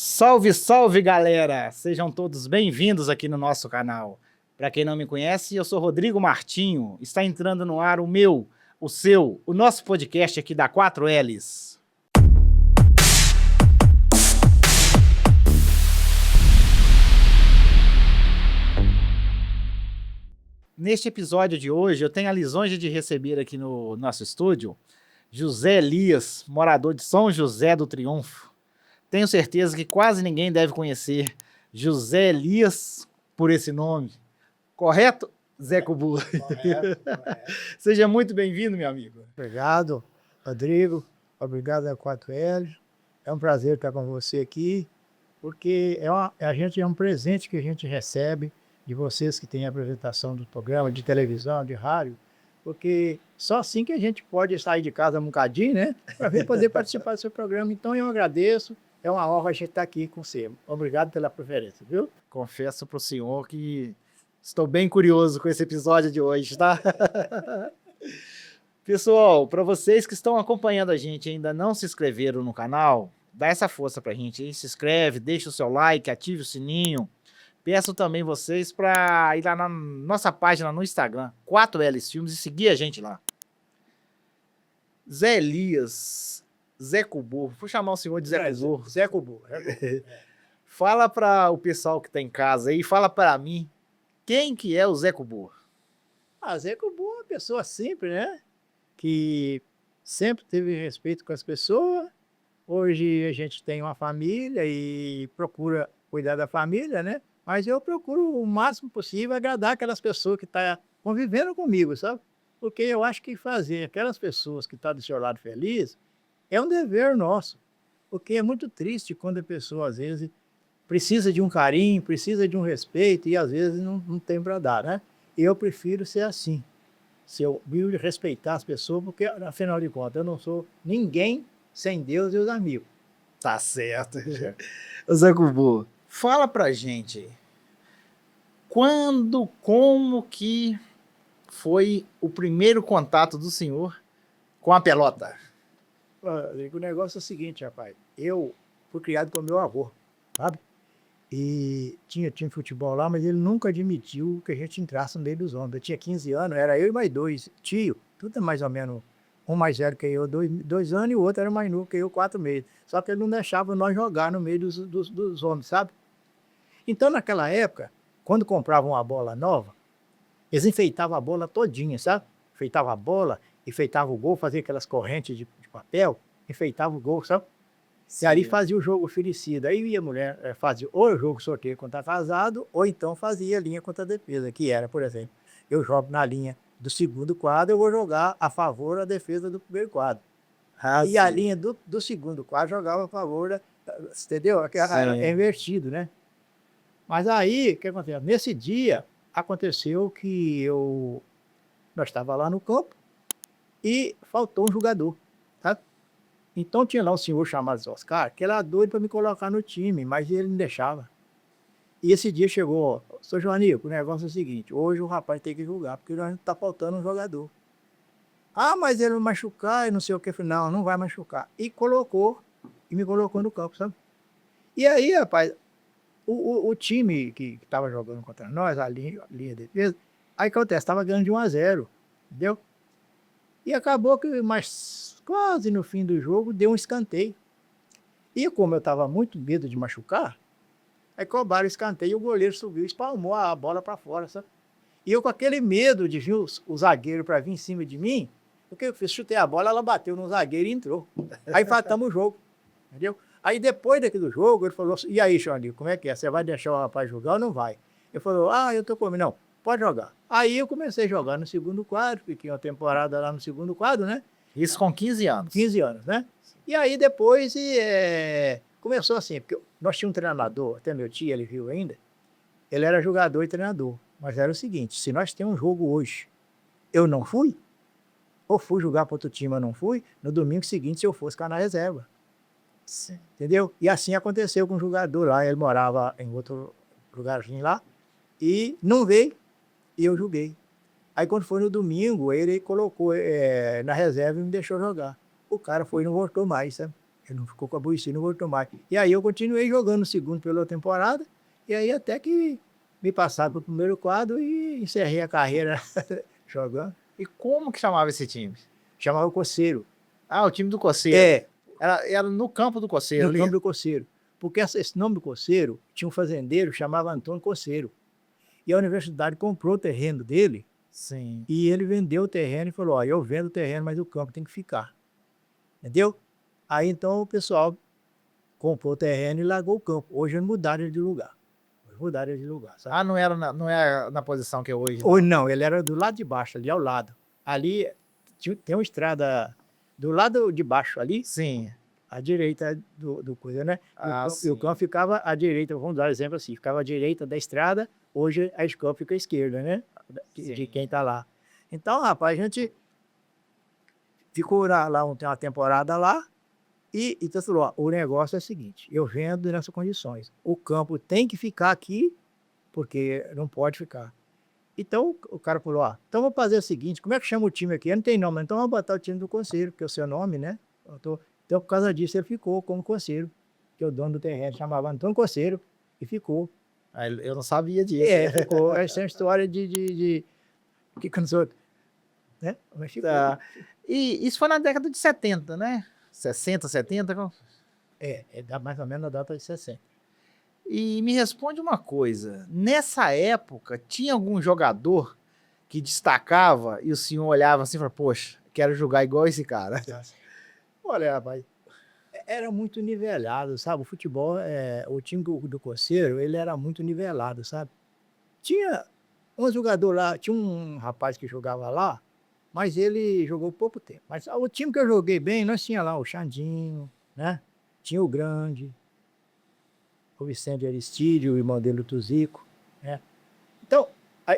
Salve, salve, galera! Sejam todos bem-vindos aqui no nosso canal. Para quem não me conhece, eu sou Rodrigo Martinho. Está entrando no ar o meu, o seu, o nosso podcast aqui da 4Ls. Neste episódio de hoje, eu tenho a lisonja de receber aqui no nosso estúdio José Elias, morador de São José do Triunfo. Tenho certeza que quase ninguém deve conhecer José Elias por esse nome. Correto, Zé Cubu? Correto. Seja muito bem-vindo, meu amigo. Obrigado, Rodrigo. Obrigado a 4L. É um prazer estar com você aqui, porque é um presente que a gente recebe de vocês que têm a apresentação do programa, de televisão, de rádio, porque só assim que a gente pode sair de casa um bocadinho, né? Para poder participar do seu programa. Então eu agradeço. É uma honra a gente estar aqui com você. Obrigado pela preferência, viu? Confesso para o senhor que estou bem curioso com esse episódio de hoje, tá? Pessoal, para vocês que estão acompanhando a gente e ainda não se inscreveram no canal, dá essa força pra gente aí, se inscreve, deixa o seu like, ative o sininho. Peço também vocês para ir lá na nossa página no Instagram, 4Ls Filmes, e seguir a gente lá. Zé Elias, Zé Cubu, vou chamar o senhor de Zé Cubu. Zé Cubu. Fala para o pessoal que está em casa aí, fala para mim, quem que é o Zé Cubu? Zé Cubu é uma pessoa simples, né? Que sempre teve respeito com as pessoas. Hoje a gente tem uma família e procura cuidar da família, né? Mas eu procuro o máximo possível agradar aquelas pessoas que estão convivendo comigo, sabe? Porque eu acho que fazer aquelas pessoas que estão do seu lado felizes é um dever nosso. Porque é muito triste quando a pessoa, às vezes, precisa de um carinho, precisa de um respeito e, às vezes, não tem para dar, né? Eu prefiro ser assim. Se eu respeitar as pessoas, porque, afinal de contas, eu não sou ninguém sem Deus e os amigos. Tá certo. Zé Cubu, fala pra gente, quando, como que foi o primeiro contato do senhor com a pelota? O negócio é o seguinte, rapaz. Eu fui criado com meu avô, sabe? E tinha time de futebol lá, mas ele nunca admitiu que a gente entrasse no meio dos homens. Eu tinha 15 anos, era eu e mais dois tio, tudo é mais ou menos um mais velho que eu, 2 anos, e o outro era mais novo que eu, 4 meses. Só que ele não deixava nós jogar no meio dos homens, sabe? Então, naquela época, quando compravam uma bola nova, eles enfeitavam a bola todinha, sabe? Enfeitavam a bola, enfeitavam o gol, faziam aquelas correntes de papel, enfeitavam o gol, sabe? Sim. E ali fazia o jogo oferecido. Aí a mulher fazia ou o jogo sorteio contra atrasado, ou então fazia a linha contra a defesa, que era, por exemplo, eu jogo na linha do segundo quadro, eu vou jogar a favor da defesa do primeiro quadro. E a linha do segundo quadro jogava a favor da... Entendeu? É invertido, né? Mas aí, o que aconteceu? Nesse dia, aconteceu que nós estávamos lá no campo e faltou um jogador, sabe? Então tinha lá um senhor chamado Oscar, que era doido para me colocar no time, mas ele não deixava. E esse dia chegou, seu Joanico, o negócio é o seguinte, hoje o rapaz tem que jogar, porque nós está faltando um jogador. Mas ele vai machucar e não sei o que. Eu falei, não vai machucar. E me colocou no campo, sabe? E aí, rapaz, o time que estava jogando contra nós, a linha de defesa, aí acontece, estava ganhando de 1-0, entendeu? E acabou que, mas quase no fim do jogo, deu um escanteio. E como eu estava muito medo de machucar, aí cobraram o escanteio e o goleiro subiu e espalmou a bola para fora, sabe? E eu com aquele medo de vir o zagueiro para vir em cima de mim, o que eu fiz? Chutei a bola, ela bateu no zagueiro e entrou. Aí empatamos o jogo, entendeu? Aí depois do jogo, ele falou assim, e aí, Joaninho, como é que é? Você vai deixar o rapaz jogar ou não vai? Ele falou, eu tô com... Não, pode jogar. Aí eu comecei a jogar no segundo quadro, fiquei uma temporada lá no segundo quadro, né? Isso com 15 anos. 15 anos, né? E aí depois começou assim, porque nós tínhamos um treinador, até meu tio, ele viu ainda, ele era jogador e treinador, mas era o seguinte, se nós temos um jogo hoje, eu não fui, ou fui jogar para outro time, eu não fui, no domingo seguinte, se eu fosse ficar na reserva. Sim. Entendeu? E assim aconteceu com um jogador lá, ele morava em outro lugarzinho lá, e não veio, e eu joguei. Aí quando foi no domingo, ele colocou na reserva e me deixou jogar. O cara foi e não voltou mais, sabe? Ele não ficou com a Boici, não voltou mais. E aí eu continuei jogando o segundo pela temporada, e aí até que me passaram para o primeiro quadro e encerrei a carreira jogando. E como que chamava esse time? Chamava o Coceiro. Ah, o time do Coceiro. É, Era no campo do Coceiro. no ali. nome do Coceiro. Porque esse nome do Coceiro tinha um fazendeiro chamava Antônio Coceiro. E a universidade comprou o terreno dele Sim. e ele vendeu o terreno e falou: ó, eu vendo o terreno, mas o campo tem que ficar. Entendeu? Aí então o pessoal comprou o terreno e largou o campo. Hoje eles mudaram de lugar. Mudaram de lugar, sabe? Ah, não era na posição que é hoje. Ou não, ele era do lado de baixo, ali ao lado. Ali tem uma estrada do lado de baixo ali, Sim. à direita do coisa, né? Ah, E o campo ficava à direita, vamos dar um exemplo assim, ficava à direita da estrada, hoje a escola fica à esquerda, né? De Sim. quem tá lá. Então, rapaz, a gente ficou lá uma temporada lá, e então falou, ó, o negócio é o seguinte, eu vendo nessas condições, o campo tem que ficar aqui, porque não pode ficar. Então o cara falou, ó, então vou fazer o seguinte, como é que chama o time aqui? Não tem nome, então vamos botar o time do Conselho, que é o seu nome, né? Então por causa disso ele ficou como Conselho, que o dono do terreno chamava Antônio Conselho, e ficou. Ah, eu não sabia disso. Ficou. Essa é uma história de que cansou, né? Mas ficou. Tá. E isso foi na década de 70, né? 60, 70? Dá mais ou menos na data de 60. E me responde uma coisa, nessa época tinha algum jogador que destacava e o senhor olhava assim e falava, poxa, quero jogar igual esse cara? Olha, rapaz, era muito nivelado, sabe? O futebol, o time do Coceiro, ele era muito nivelado, sabe? Tinha um jogador lá, tinha um rapaz que jogava lá, mas ele jogou pouco tempo. Mas o time que eu joguei bem, nós tinha lá o Xandinho, né? Tinha o Grande, o Vicente Aristídio, o irmão dele, o Tuzico, né? Então,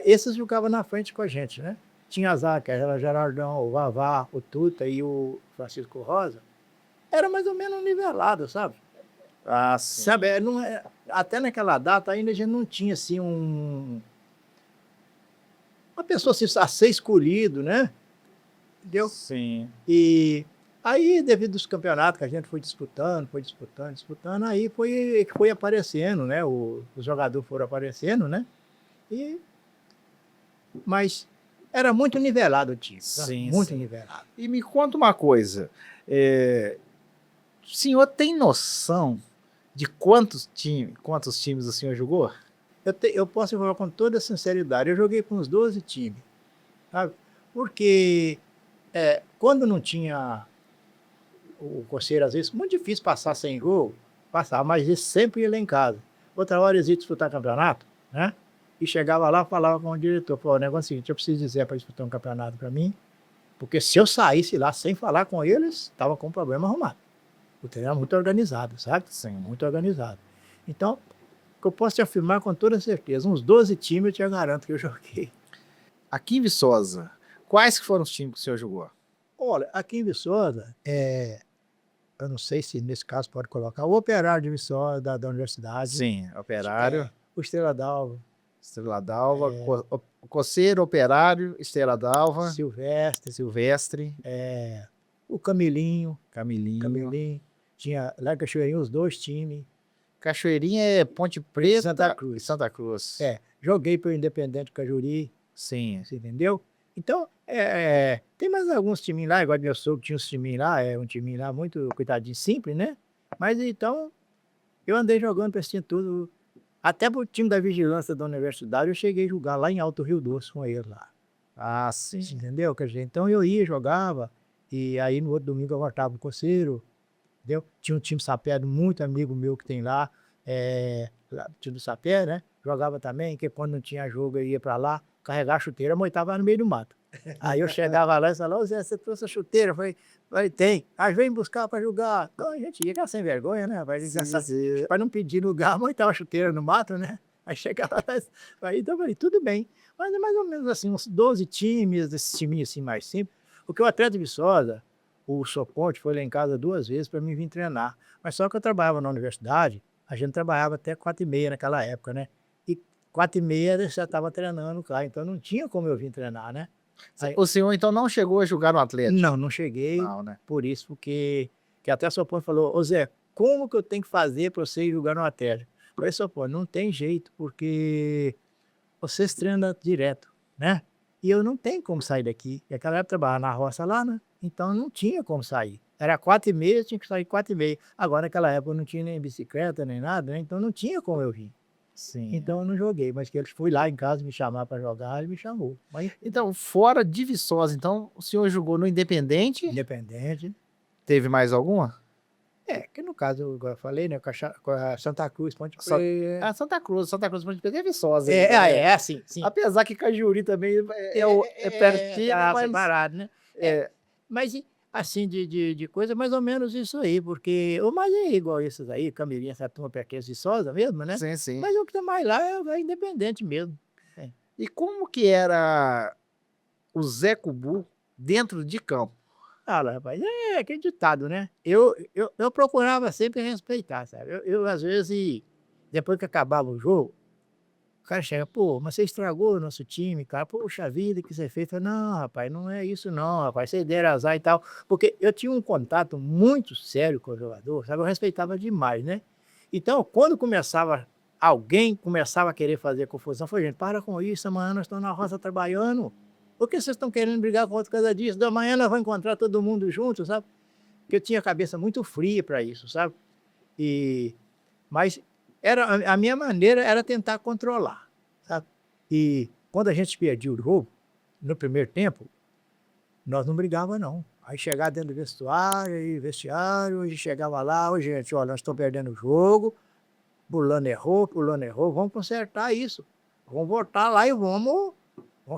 esses jogavam na frente com a gente, né? Tinha a Zaca, era o Gerardão, o Vavá, o Tuta e o Francisco Rosa. Era mais ou menos nivelado, sabe? Ah, sim. Sabe, até naquela data ainda a gente não tinha assim uma pessoa assim, a ser escolhido, né? Entendeu? Sim. E aí, devido aos campeonatos que a gente foi disputando, aí foi aparecendo, né? Os jogadores foram aparecendo, né? Mas era muito nivelado o time, Sim, muito sim. nivelado. E me conta uma coisa, o senhor tem noção de quantos times o senhor jogou? Eu posso falar com toda sinceridade, eu joguei com uns 12 times, sabe? Porque quando não tinha o Coceiro, às vezes, muito difícil passar sem gol, passava, mas ele sempre ia lá em casa. Outra hora eles iam disputar campeonato, né? E chegava lá, falava com o diretor, falou, o negócio é o seguinte, eu preciso dizer para disputar um campeonato para mim, porque se eu saísse lá sem falar com eles, estava com um problema arrumado. O treino era muito organizado, sabe? Sim. Muito organizado. Então, o que eu posso te afirmar com toda certeza, uns 12 times eu te garanto que eu joguei. Aqui em Viçosa, quais que foram os times que o senhor jogou? Olha, aqui em Viçosa, eu não sei se nesse caso pode colocar o Operário de Viçosa da universidade. Sim, Operário, O Estrela d'Alva, Estrela d'Alva, Coceiro, Operário, Estrela d'Alva, Silvestre, o Camilinho. Tinha lá em Cachoeirinha os 2 times. Cachoeirinha é Ponte Preta Santa Cruz. e Santa Cruz. Joguei pelo Independente Cajuri, Sim. você entendeu? Então, tem mais alguns times lá, igual meu sogro tinha uns times lá, um time lá muito, coitadinho, simples, né? Mas então, eu andei jogando para esse time tudo. Até pro time da vigilância da universidade, eu cheguei a jogar lá em Alto Rio Doce com ele lá. Ah, sim. Você entendeu? Quer dizer, então eu ia, jogava, e aí no outro domingo eu voltava pro Coceiro, entendeu? Tinha um time sapé, muito amigo meu que tem lá, lá time do sapé, né? Jogava também, que quando não tinha jogo eu ia para lá, carregar a chuteira, moitava no meio do mato. Aí eu chegava lá e falava, ô Zé, você trouxe a chuteira? Eu falei, tem. Aí vem buscar para jogar. Então a gente ia sem vergonha, né, rapaz? Para não pedir lugar, moitava a chuteira no mato, né? Aí chegava lá, aí então eu falei, tudo bem. Mas é mais ou menos assim, uns 12 times, desses timinhos assim mais simples. Porque o Atleta de Viçosa, o Soponte, foi lá em casa 2 vezes para mim vir treinar. Mas só que eu trabalhava na universidade, a gente trabalhava até 4h30 naquela época, né? E 4h30 eu já estava treinando cá, então não tinha como eu vir treinar, né? O senhor então não chegou a jogar no Atlético? Não cheguei, Não, né? por isso, porque que até Sopone falou, ô Zé, como que eu tenho que fazer para você ir jogar no Atlético? Eu falei, Sopone, não tem jeito, porque vocês treinam direto, né? E eu não tenho como sair daqui. E aquela época eu trabalhava na roça lá, né? Então não tinha como sair. Era 4h30, tinha que sair 4h30. Agora, naquela época, eu não tinha nem bicicleta, nem nada, né? Então não tinha como eu vir. Sim. Então eu não joguei, mas que ele foi lá em casa me chamar para jogar, ele me chamou. Mas Então, fora de Viçosa, então, o senhor jogou no Independente? independente. Teve mais alguma? Que no caso, igual eu falei, né? Com a Santa Cruz, Ponte Só- Preta. Ah, Santa Cruz Ponte Preta é Viçosa. Sim, sim. Apesar que Cajuri também é pertinho, tá mas... separado, né? Mas assim, de coisa, mais ou menos isso aí, porque o mais é igual esses aí, Camirinha, essa turma Perquense de Viçosa mesmo, né? Sim, sim. Mas o que tá mais lá é independente mesmo. E como que era o Zé Cubu dentro de campo? Fala, rapaz, aquele ditado, né? Eu procurava sempre respeitar, sabe? Às vezes, depois que acabava o jogo, o cara chega, pô, mas você estragou o nosso time, cara. Poxa vida, que você fez. Eu falei, não, rapaz, não é isso não, rapaz. Vocês deram azar e tal. Porque eu tinha um contato muito sério com o jogador, sabe? Eu respeitava demais, né? Então, quando alguém começava a querer fazer confusão, eu falei, gente, para com isso, amanhã nós estamos na roça trabalhando. Por que vocês estão querendo brigar contra por causa disso? Da manhã nós vamos encontrar todo mundo junto, sabe? Porque eu tinha a cabeça muito fria para isso, sabe? Mas a minha maneira era tentar controlar, sabe? E quando a gente perdia o jogo, no primeiro tempo, nós não brigava não. Aí chegava dentro do vestiário, e chegava lá, ô gente, olha, nós estamos perdendo o jogo, fulano errou, vamos consertar isso. Vamos voltar lá e vamos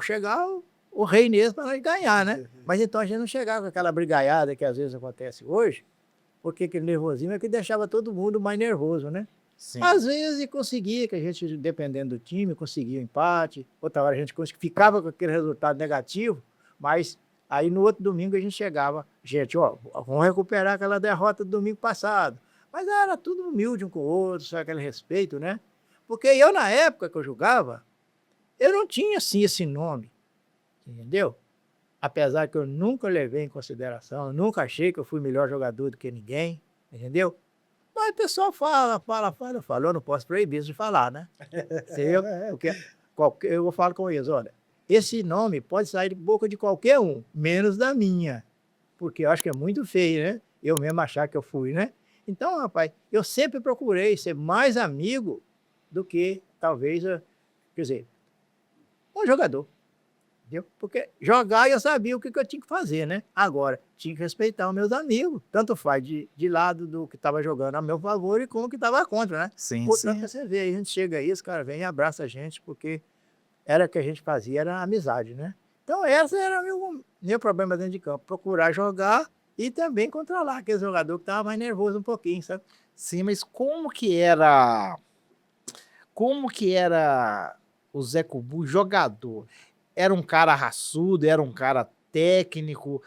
chegar o rei mesmo para nós ganhar, né? Mas então a gente não chegava com aquela brigaiada que às vezes acontece hoje, porque aquele nervosismo é que deixava todo mundo mais nervoso, né? Sim. Às vezes conseguia, que a gente, dependendo do time, conseguia um empate, outra hora a gente ficava com aquele resultado negativo, mas aí no outro domingo a gente chegava, gente, ó, vamos recuperar aquela derrota do domingo passado. Mas era tudo humilde um com o outro, só aquele respeito, né? Porque eu, na época que eu jogava, eu não tinha, assim, esse nome, entendeu? Apesar que eu nunca levei em consideração, eu nunca achei que eu fui melhor jogador do que ninguém, entendeu? Mas o pessoal fala, eu não posso proibir isso de falar, né? Porque eu falo com eles, olha, esse nome pode sair de boca de qualquer um, menos da minha, porque eu acho que é muito feio, né? Eu mesmo achar que eu fui, né? Então, rapaz, eu sempre procurei ser mais amigo do que, talvez, quer dizer, um jogador. Entendeu? Porque jogar eu sabia o que eu tinha que fazer, né? Agora, tinha que respeitar os meus amigos. Tanto faz de lado do que estava jogando a meu favor e como que estava contra, né? Sim, Portanto, sim. você vê, aí a gente chega aí, os caras vêm e abraçam a gente, porque era o que a gente fazia, era amizade, né? Então, esse era o meu problema dentro de campo. Procurar jogar e também controlar aquele jogador que estava mais nervoso um pouquinho, sabe? Sim, mas como que era o Zé Cubu jogador? Era um cara raçudo, era um cara técnico,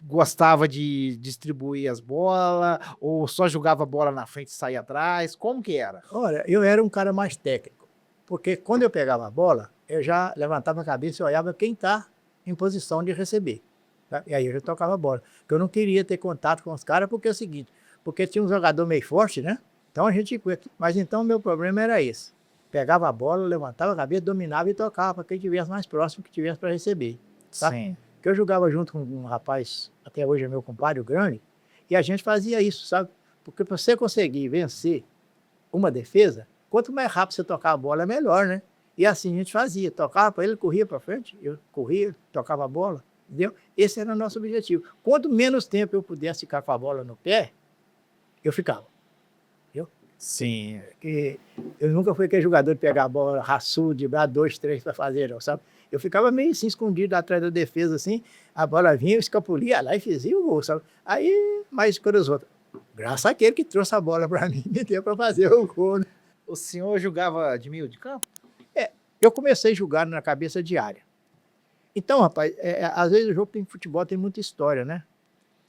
gostava de distribuir as bolas, ou só jogava bola na frente e saía atrás? Como que era? Olha, eu era um cara mais técnico, porque quando eu pegava a bola, eu já levantava a cabeça e olhava quem está em posição de receber. Tá? E aí eu já tocava a bola. Porque eu não queria ter contato com os caras, porque é o seguinte, porque tinha um jogador meio forte, né? Então a gente... Mas então o meu problema era esse. Pegava a bola, levantava a cabeça, dominava e tocava para quem estivesse mais próximo, que tivesse para receber. Tá? Sim. Porque eu jogava junto com um rapaz, até hoje é meu compadre, o Grande, e a gente fazia isso, sabe? Porque para você conseguir vencer uma defesa, quanto mais rápido você tocar a bola, é melhor, né? E assim a gente fazia, tocava para ele, corria para frente, eu corria, tocava a bola, entendeu? Esse era o nosso objetivo. Quanto menos tempo eu pudesse ficar com a bola no pé, eu ficava. Entendeu? Sim. Porque eu nunca fui aquele jogador de pegar a bola raçudo, de dar 2, 3 para fazer, não, sabe? Eu ficava meio assim, escondido atrás da defesa, assim, a bola vinha, eu escapulia lá e fazia o gol, sabe? Aí, mas quando os outros, graças àquele que trouxe a bola para mim, me deu para fazer o gol, né? O senhor jogava de meio de campo? Eu comecei a jogar na cabeça de área. Então, rapaz, às vezes o jogo de futebol tem muita história, né?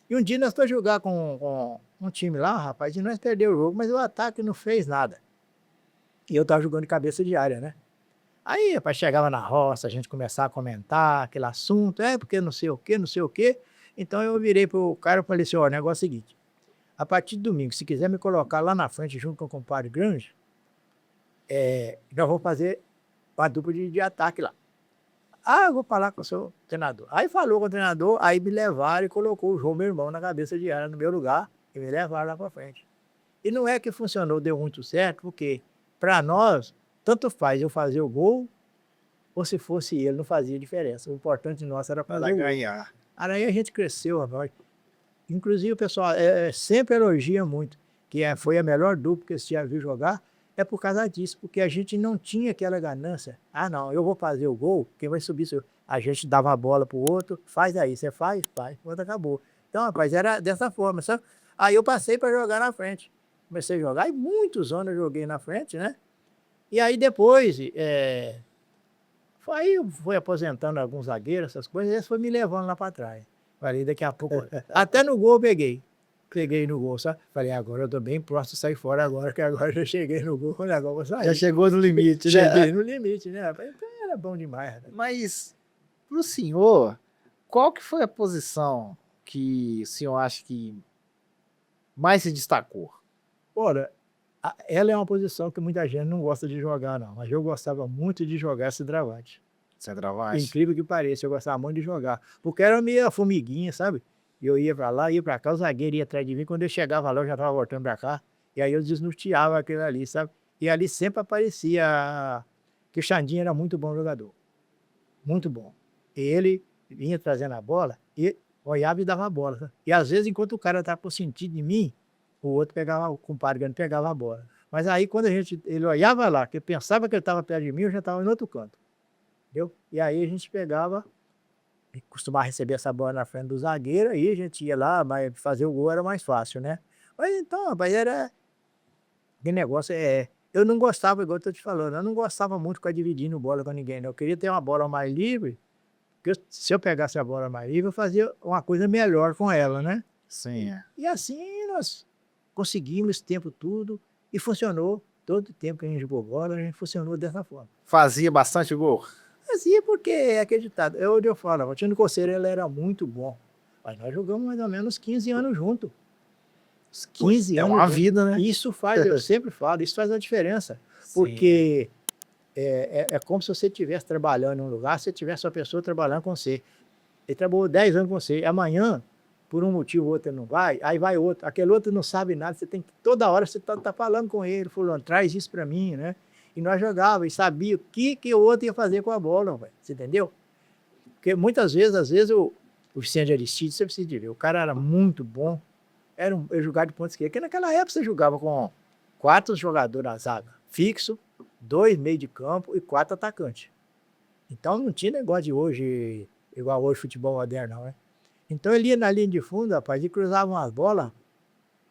E um dia nós fomos jogar com um time lá, rapaz, e nós perdemos o jogo, mas o ataque não fez nada. E eu tava jogando de cabeça de área, né? Aí, rapaz, chegava na roça, a gente começava a comentar aquele assunto, porque não sei o quê, não sei o quê. Então eu virei pro cara e falei assim, ó, o negócio é o seguinte, a partir de domingo, se quiser me colocar lá na frente junto com o compadre Grande, nós vamos fazer uma dupla de ataque lá. Ah, eu vou falar com o seu treinador. Aí falou com o treinador, aí me levaram e colocou o João, meu irmão, na cabeça de área no meu lugar e me levaram lá pra frente. E não é que funcionou, deu muito certo, porque para nós, tanto faz eu fazer o gol, ou se fosse ele, não fazia diferença. O importante nosso era fazer Para o gol. ganhar. Aí a gente cresceu, rapaz. Inclusive o pessoal sempre elogia muito, que foi a melhor dupla que você já viu jogar, é por causa disso, porque a gente não tinha aquela ganância. Ah, não, eu vou fazer o gol, quem vai subir sou eu. A gente dava a bola pro outro, faz aí, você faz, o outro acabou. Então, rapaz, era dessa forma, sabe? Aí eu passei para jogar na frente. Comecei a jogar e muitos anos eu joguei na frente, né? E aí depois, foi aposentando alguns zagueiros, essas coisas, e eles foi me levando lá para trás. Falei, daqui a pouco, até no gol eu peguei. Peguei no gol, sabe? Falei, agora eu tô bem próximo de sair fora agora, que agora eu já cheguei no gol, agora eu vou sair. Já chegou no limite, Cheguei né? no limite, né? Era bom demais. Né? Mas, pro senhor, qual que foi a posição que o senhor acha que mais se destacou? Ora, ela é uma posição que muita gente não gosta de jogar, não. Mas eu gostava muito de jogar centroavante. Centroavante? Incrível que pareça, eu gostava muito de jogar. Porque era meio formiguinha, sabe? Eu ia pra lá, ia pra cá, o zagueiro ia atrás de mim. Quando eu chegava lá, eu já tava voltando pra cá. E aí eu desnorteava aquilo ali, sabe? E ali sempre aparecia que o Xandinho era muito bom jogador. Muito bom. E ele vinha trazendo a bola e olhava e dava a bola. Sabe? E às vezes, enquanto o cara estava por sentido de mim, o outro pegava, o compadre grande pegava a bola. Mas aí quando ele olhava lá, que eu pensava que ele estava perto de mim, eu já estava em outro canto. Entendeu? E aí a gente pegava, costumava receber essa bola na frente do zagueiro, aí a gente ia lá, mas fazer o gol era mais fácil, né? Mas então, rapaz, era... Que negócio eu não gostava, igual eu tô te falando, eu não gostava muito de ficar dividindo bola com ninguém, né? Eu queria ter uma bola mais livre, porque se eu pegasse a bola mais livre, eu fazia uma coisa melhor com ela, né? Sim. E assim nós conseguimos esse tempo tudo e funcionou. Todo o tempo que a gente jogou bola, a gente funcionou dessa forma. Fazia bastante gol? Fazia porque é acreditado. Eu falo, o Tino Coceiro ele era muito bom. Mas nós jogamos mais ou menos 15 anos juntos. 15 É anos. uma vida, né? Isso faz, eu sempre falo, isso faz a diferença. Porque é como se você estivesse trabalhando em um lugar, se tivesse uma pessoa trabalhando com você. Ele trabalhou 10 anos com você. Amanhã, por um motivo ou outro, ele não vai, aí vai outro. Aquele outro não sabe nada, você tem que, toda hora você tá falando com ele, falando, traz isso para mim, né? E nós jogávamos e sabia o que o outro ia fazer com a bola, véio, você entendeu? Porque muitas vezes, às vezes, o Vicente Aristides, você precisa de ver, o cara era muito bom, ele jogava de ponta esquerda, porque naquela época você jogava com 4 jogadores na zaga, fixo, 2 meio de campo e 4 atacantes. Então não tinha negócio de hoje, igual hoje futebol moderno, não, né? Então ele ia na linha de fundo, rapaz, e cruzava umas bolas.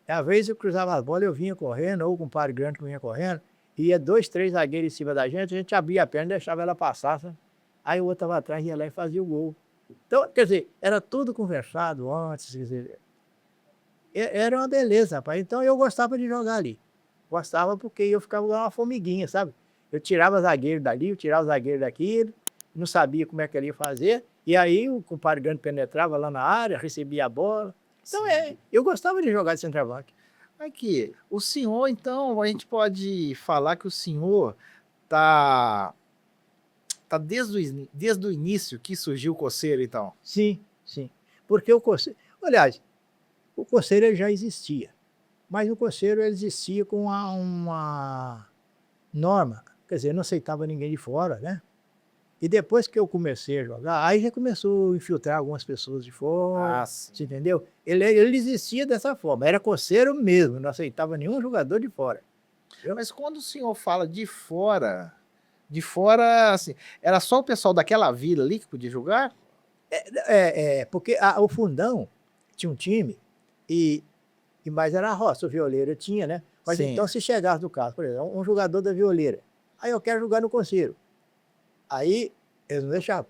Às vezes eu cruzava as bolas, eu vinha correndo, ou com um par grande que vinha correndo, ia 2, 3 zagueiros em cima da gente, a gente abria a perna e deixava ela passar, sabe? Aí o outro estava atrás, ia lá e fazia o gol. Então, quer dizer, era tudo conversado antes, quer dizer, era uma beleza, rapaz. Então eu gostava de jogar ali. Gostava porque eu ficava uma formiguinha, sabe? Eu tirava zagueiro dali, eu tirava zagueiro daqui, não sabia como é que ele ia fazer. E aí o compadre grande penetrava lá na área, recebia a bola. Então eu gostava de jogar de centroavante. Aqui, o senhor, então, a gente pode falar que o senhor tá desde o início que surgiu o Coceiro, então? Sim, sim. Porque o Coceiro... Aliás, o Coceiro ele já existia. Mas o Coceiro ele existia com uma norma. Quer dizer, não aceitava ninguém de fora, né? E depois que eu comecei a jogar, aí já começou a infiltrar algumas pessoas de fora, você entendeu? Ele existia dessa forma, era Coceiro mesmo, não aceitava nenhum jogador de fora. Entendeu? Mas quando o senhor fala de fora, assim, era só o pessoal daquela vila ali que podia jogar? Porque o Fundão tinha um time, mas era a roça, o Violeira tinha, né? Mas Sim. então se chegasse no caso, por exemplo, um jogador da Violeira, aí eu quero jogar no Coceiro. Aí eles não deixavam.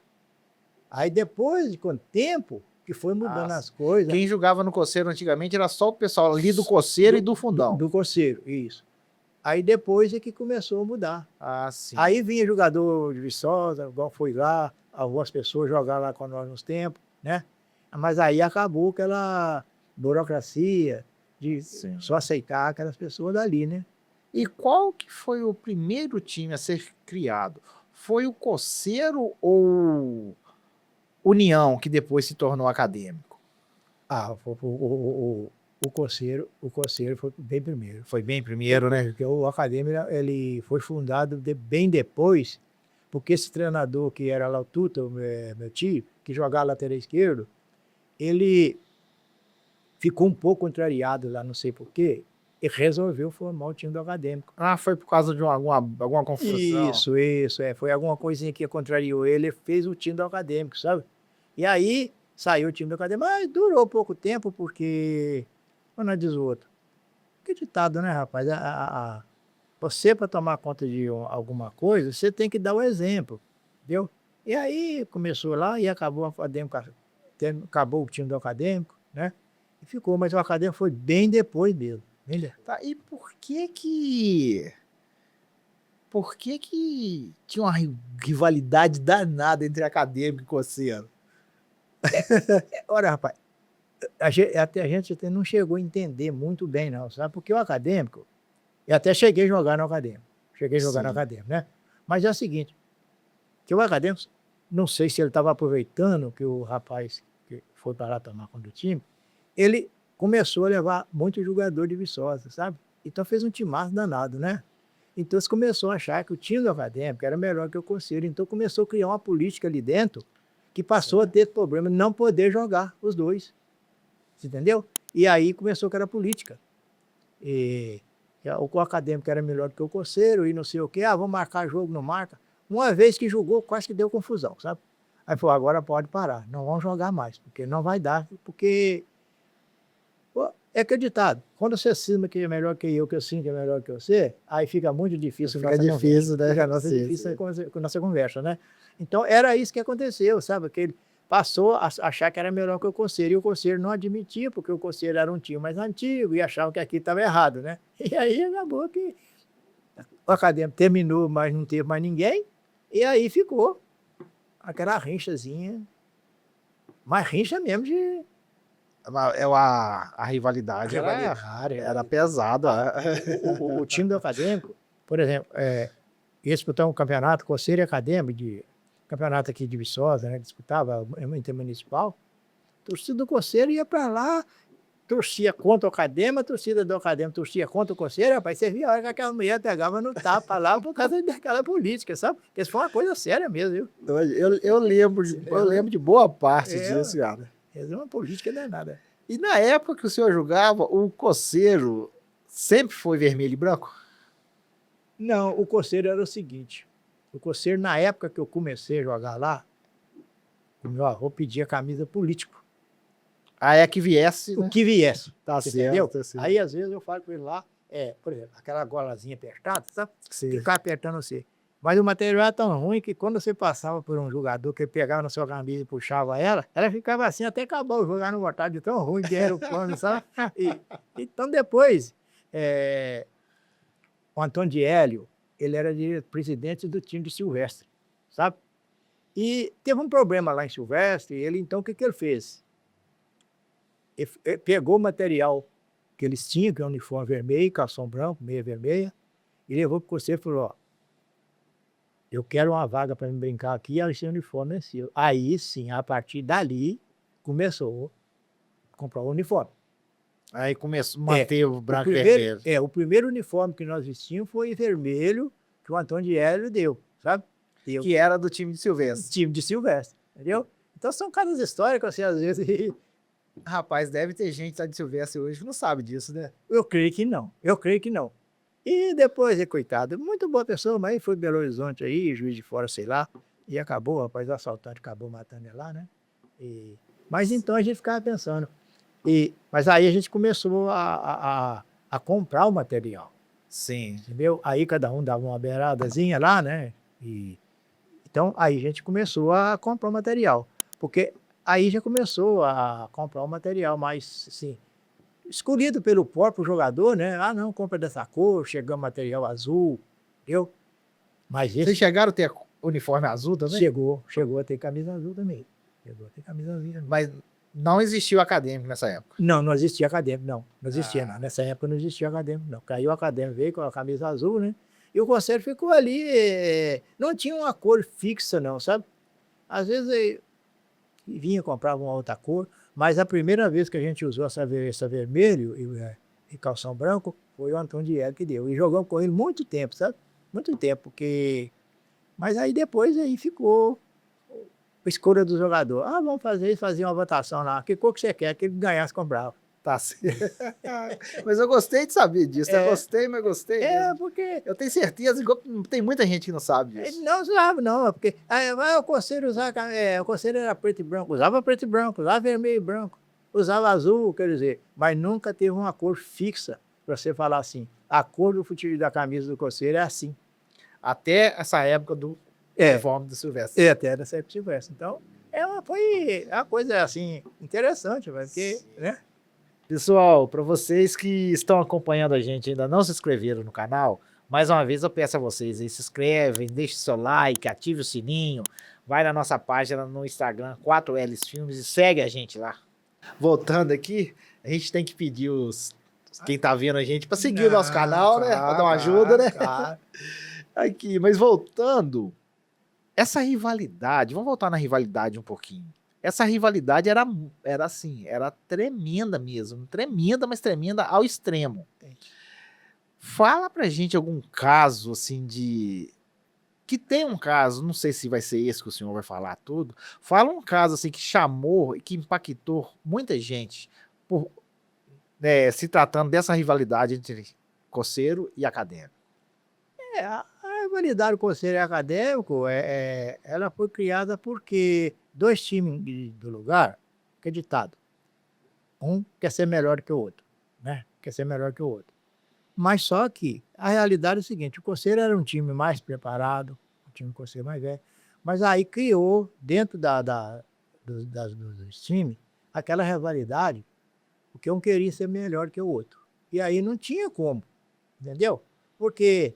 Aí depois, com o tempo, que foi mudando as coisas. Quem jogava no Coceiro antigamente era só o pessoal ali do Coceiro e do Fundão. Do Coceiro, isso. Aí depois é que começou a mudar. Sim. Aí vinha jogador de Viçosa, igual foi lá, algumas pessoas jogaram lá com nós uns tempos, né? Mas aí acabou aquela burocracia de Sim. só aceitar aquelas pessoas dali, né? E qual que foi o primeiro time a ser criado? Foi o Coceiro ou União, que depois se tornou Acadêmico? O Coceiro foi bem primeiro. Foi bem primeiro, né? Porque o Acadêmico ele foi fundado bem depois, porque esse treinador que era lá o Tuta, meu tio, que jogava lateral esquerdo, ele ficou um pouco contrariado lá, não sei porquê, e resolveu formar o time do Acadêmico. Ah, foi por causa de alguma confusão. Isso, foi alguma coisinha que contrariou ele, fez o time do Acadêmico, sabe? E aí saiu o time do Acadêmico, mas durou pouco tempo, porque, não diz o outro, que ditado, né, rapaz? Você, para tomar conta de alguma coisa, você tem que dar o exemplo, entendeu? E aí começou lá e acabou o Acadêmico, acabou o time do Acadêmico, né? E ficou, mas o Acadêmico foi bem depois mesmo. Tá, e por que tinha uma rivalidade danada entre Acadêmico e Coceiro? Olha, rapaz, a gente até não chegou a entender muito bem, não, sabe? Porque o Acadêmico, eu até cheguei a jogar no Acadêmico. No Acadêmico, né? Mas é o seguinte, que o Acadêmico, não sei se ele estava aproveitando que o rapaz que foi para lá tomar conta do time, ele começou a levar muito jogador de Viçosa, sabe? Então fez um timaço danado, né? Então você começou a achar que o time do Acadêmico era melhor que o Coceiro. Então começou a criar uma política ali dentro que passou a ter problema de não poder jogar os dois. Você entendeu? E aí começou que era política. E o Acadêmico era melhor que o Coceiro e não sei o quê. Ah, vamos marcar jogo, não marca. Uma vez que jogou, quase que deu confusão, sabe? Aí falou, agora pode parar. Não vamos jogar mais, porque não vai dar. Porque é acreditado. Quando você cisma que é melhor que eu sinto que é melhor que você, aí fica muito difícil. Fica difícil, né? Fica difícil a nossa conversa, né? Então, era isso que aconteceu, sabe? Que ele passou a achar que era melhor que o Coceiro, e o Coceiro não admitia, porque o Coceiro era um time mais antigo e achava que aqui estava errado, né? E aí acabou que o Acadêmico terminou, mas não teve mais ninguém, e aí ficou aquela rinchazinha, mas rincha mesmo de... A rivalidade era pesada. O time do Acadêmico, por exemplo, disputava um campeonato, Coceiro e Acadêmico, campeonato aqui de Viçosa, né, disputava intermunicipal, a torcida do Coceiro ia para lá, torcia contra o Acadêmico, a torcida do Acadêmico torcia contra o Coceiro, rapaz, você via a hora que aquela mulher pegava no tapa lá por causa daquela política, sabe? Porque isso foi uma coisa séria mesmo, viu? Eu lembro de boa parte disso, cara. É uma política danada. E na época que o senhor jogava, o Coceiro sempre foi vermelho e branco? Não, o Coceiro era o seguinte, o Coceiro, na época que eu comecei a jogar lá, o meu avô pedia camisa político. Ah, é que viesse, o né? que viesse. Tá entendeu? Certo. Aí, às vezes, eu falo com ele lá, por exemplo, aquela golazinha apertada, sabe? Ficar apertando você. Mas o material era tão ruim que quando você passava por um jogador que pegava na sua camisa e puxava ela ficava assim até acabar o jogo, não voltava de tão ruim que era o plano, sabe? Então, depois, o Antônio de Hélio, ele era presidente do time de Silvestre, sabe? E teve um problema lá em Silvestre, e ele, então, o que ele fez? Ele pegou o material que eles tinham, que é um uniforme vermelho, calção branco, meia vermelha, e levou para o Coceiro e falou, ó, eu quero uma vaga para me brincar aqui, esse uniforme é seu. Aí sim, a partir dali, começou a comprar o uniforme. Aí começou a manter o branco e vermelho. O primeiro uniforme que nós vestimos foi vermelho, que o Antônio de Hélio deu, sabe? Que era do time de Silvestre. Time de Silvestre, entendeu? Então são caras históricos, assim, às vezes... Rapaz, deve ter gente lá de Silvestre hoje que não sabe disso, né? Eu creio que não. E depois, coitado, muito boa pessoa, mas foi Belo Horizonte aí, Juiz de Fora, sei lá, e acabou, rapaz, o assaltante acabou matando ele lá, né? Mas então a gente ficava pensando. Mas aí a gente começou a comprar o material. Sim. Entendeu? Aí cada um dava uma beiradazinha lá, né? Então aí a gente começou a comprar o material. Porque aí já começou a comprar o material mais, assim, escolhido pelo próprio jogador, né? Ah, não, compra dessa cor, chegou material azul, entendeu? Mas Vocês chegaram a ter uniforme azul também? Chegou a ter camisa azul também. Mas Não existiu acadêmico nessa época. Não, não existia acadêmico, não. Não existia, não. Nessa época não existia acadêmico, não. Caiu o acadêmico, veio com a camisa azul, né? E o conselho ficou ali, não tinha uma cor fixa, não, sabe? Às vezes vinha, comprava uma outra cor, mas a primeira vez que a gente usou essa vermelho e calção branco foi o Antônio Diego que deu. E jogamos com ele muito tempo, sabe? Muito tempo, porque... Mas aí depois aí ficou a escolha do jogador. Ah, vamos fazer uma votação lá. Que cor que você quer? Que ele ganhasse, comprava. Tá certo. Mas eu gostei de saber disso. Eu gostei, mas gostei mesmo. Porque... Eu tenho certeza que tem muita gente que não sabe disso. Não sabe, não. Porque o conselho usava... o conselho era preto e branco. Usava preto e branco, usava vermelho e branco. Usava azul, quer dizer. Mas nunca teve uma cor fixa para você falar assim. A cor do futebol da camisa do conselho é assim. Até essa época do uniforme do Silvestre. Até essa época do Silvestre. Então, foi uma coisa assim, interessante, porque, né? Pessoal, para vocês que estão acompanhando a gente e ainda não se inscreveram no canal, mais uma vez eu peço a vocês aí, se inscrevem, deixe seu like, ative o sininho, vai na nossa página no Instagram, 4Ls Filmes, e segue a gente lá. Voltando aqui, a gente tem que pedir quem tá vendo a gente para seguir o nosso canal, né? Para dar uma ajuda, né? Claro. Aqui, mas voltando, essa rivalidade, vamos voltar na rivalidade um pouquinho. Essa rivalidade era assim, era tremenda mesmo, tremenda, mas tremenda ao extremo. Fala pra gente algum caso, assim, que tem um caso, não sei se vai ser esse que o senhor vai falar tudo, fala um caso, assim, que chamou e que impactou muita gente, se tratando dessa rivalidade entre coceiro e acadêmico. A rivalidade do conselho acadêmico, ela foi criada porque 2 times do lugar, que é ditado, um quer ser melhor que o outro, né? Quer ser melhor que o outro. Mas só que a realidade é o seguinte, o conselho era um time mais preparado, um time conselho mais velho, mas aí criou dentro dos times aquela rivalidade, porque um queria ser melhor que o outro. E aí não tinha como, entendeu? Porque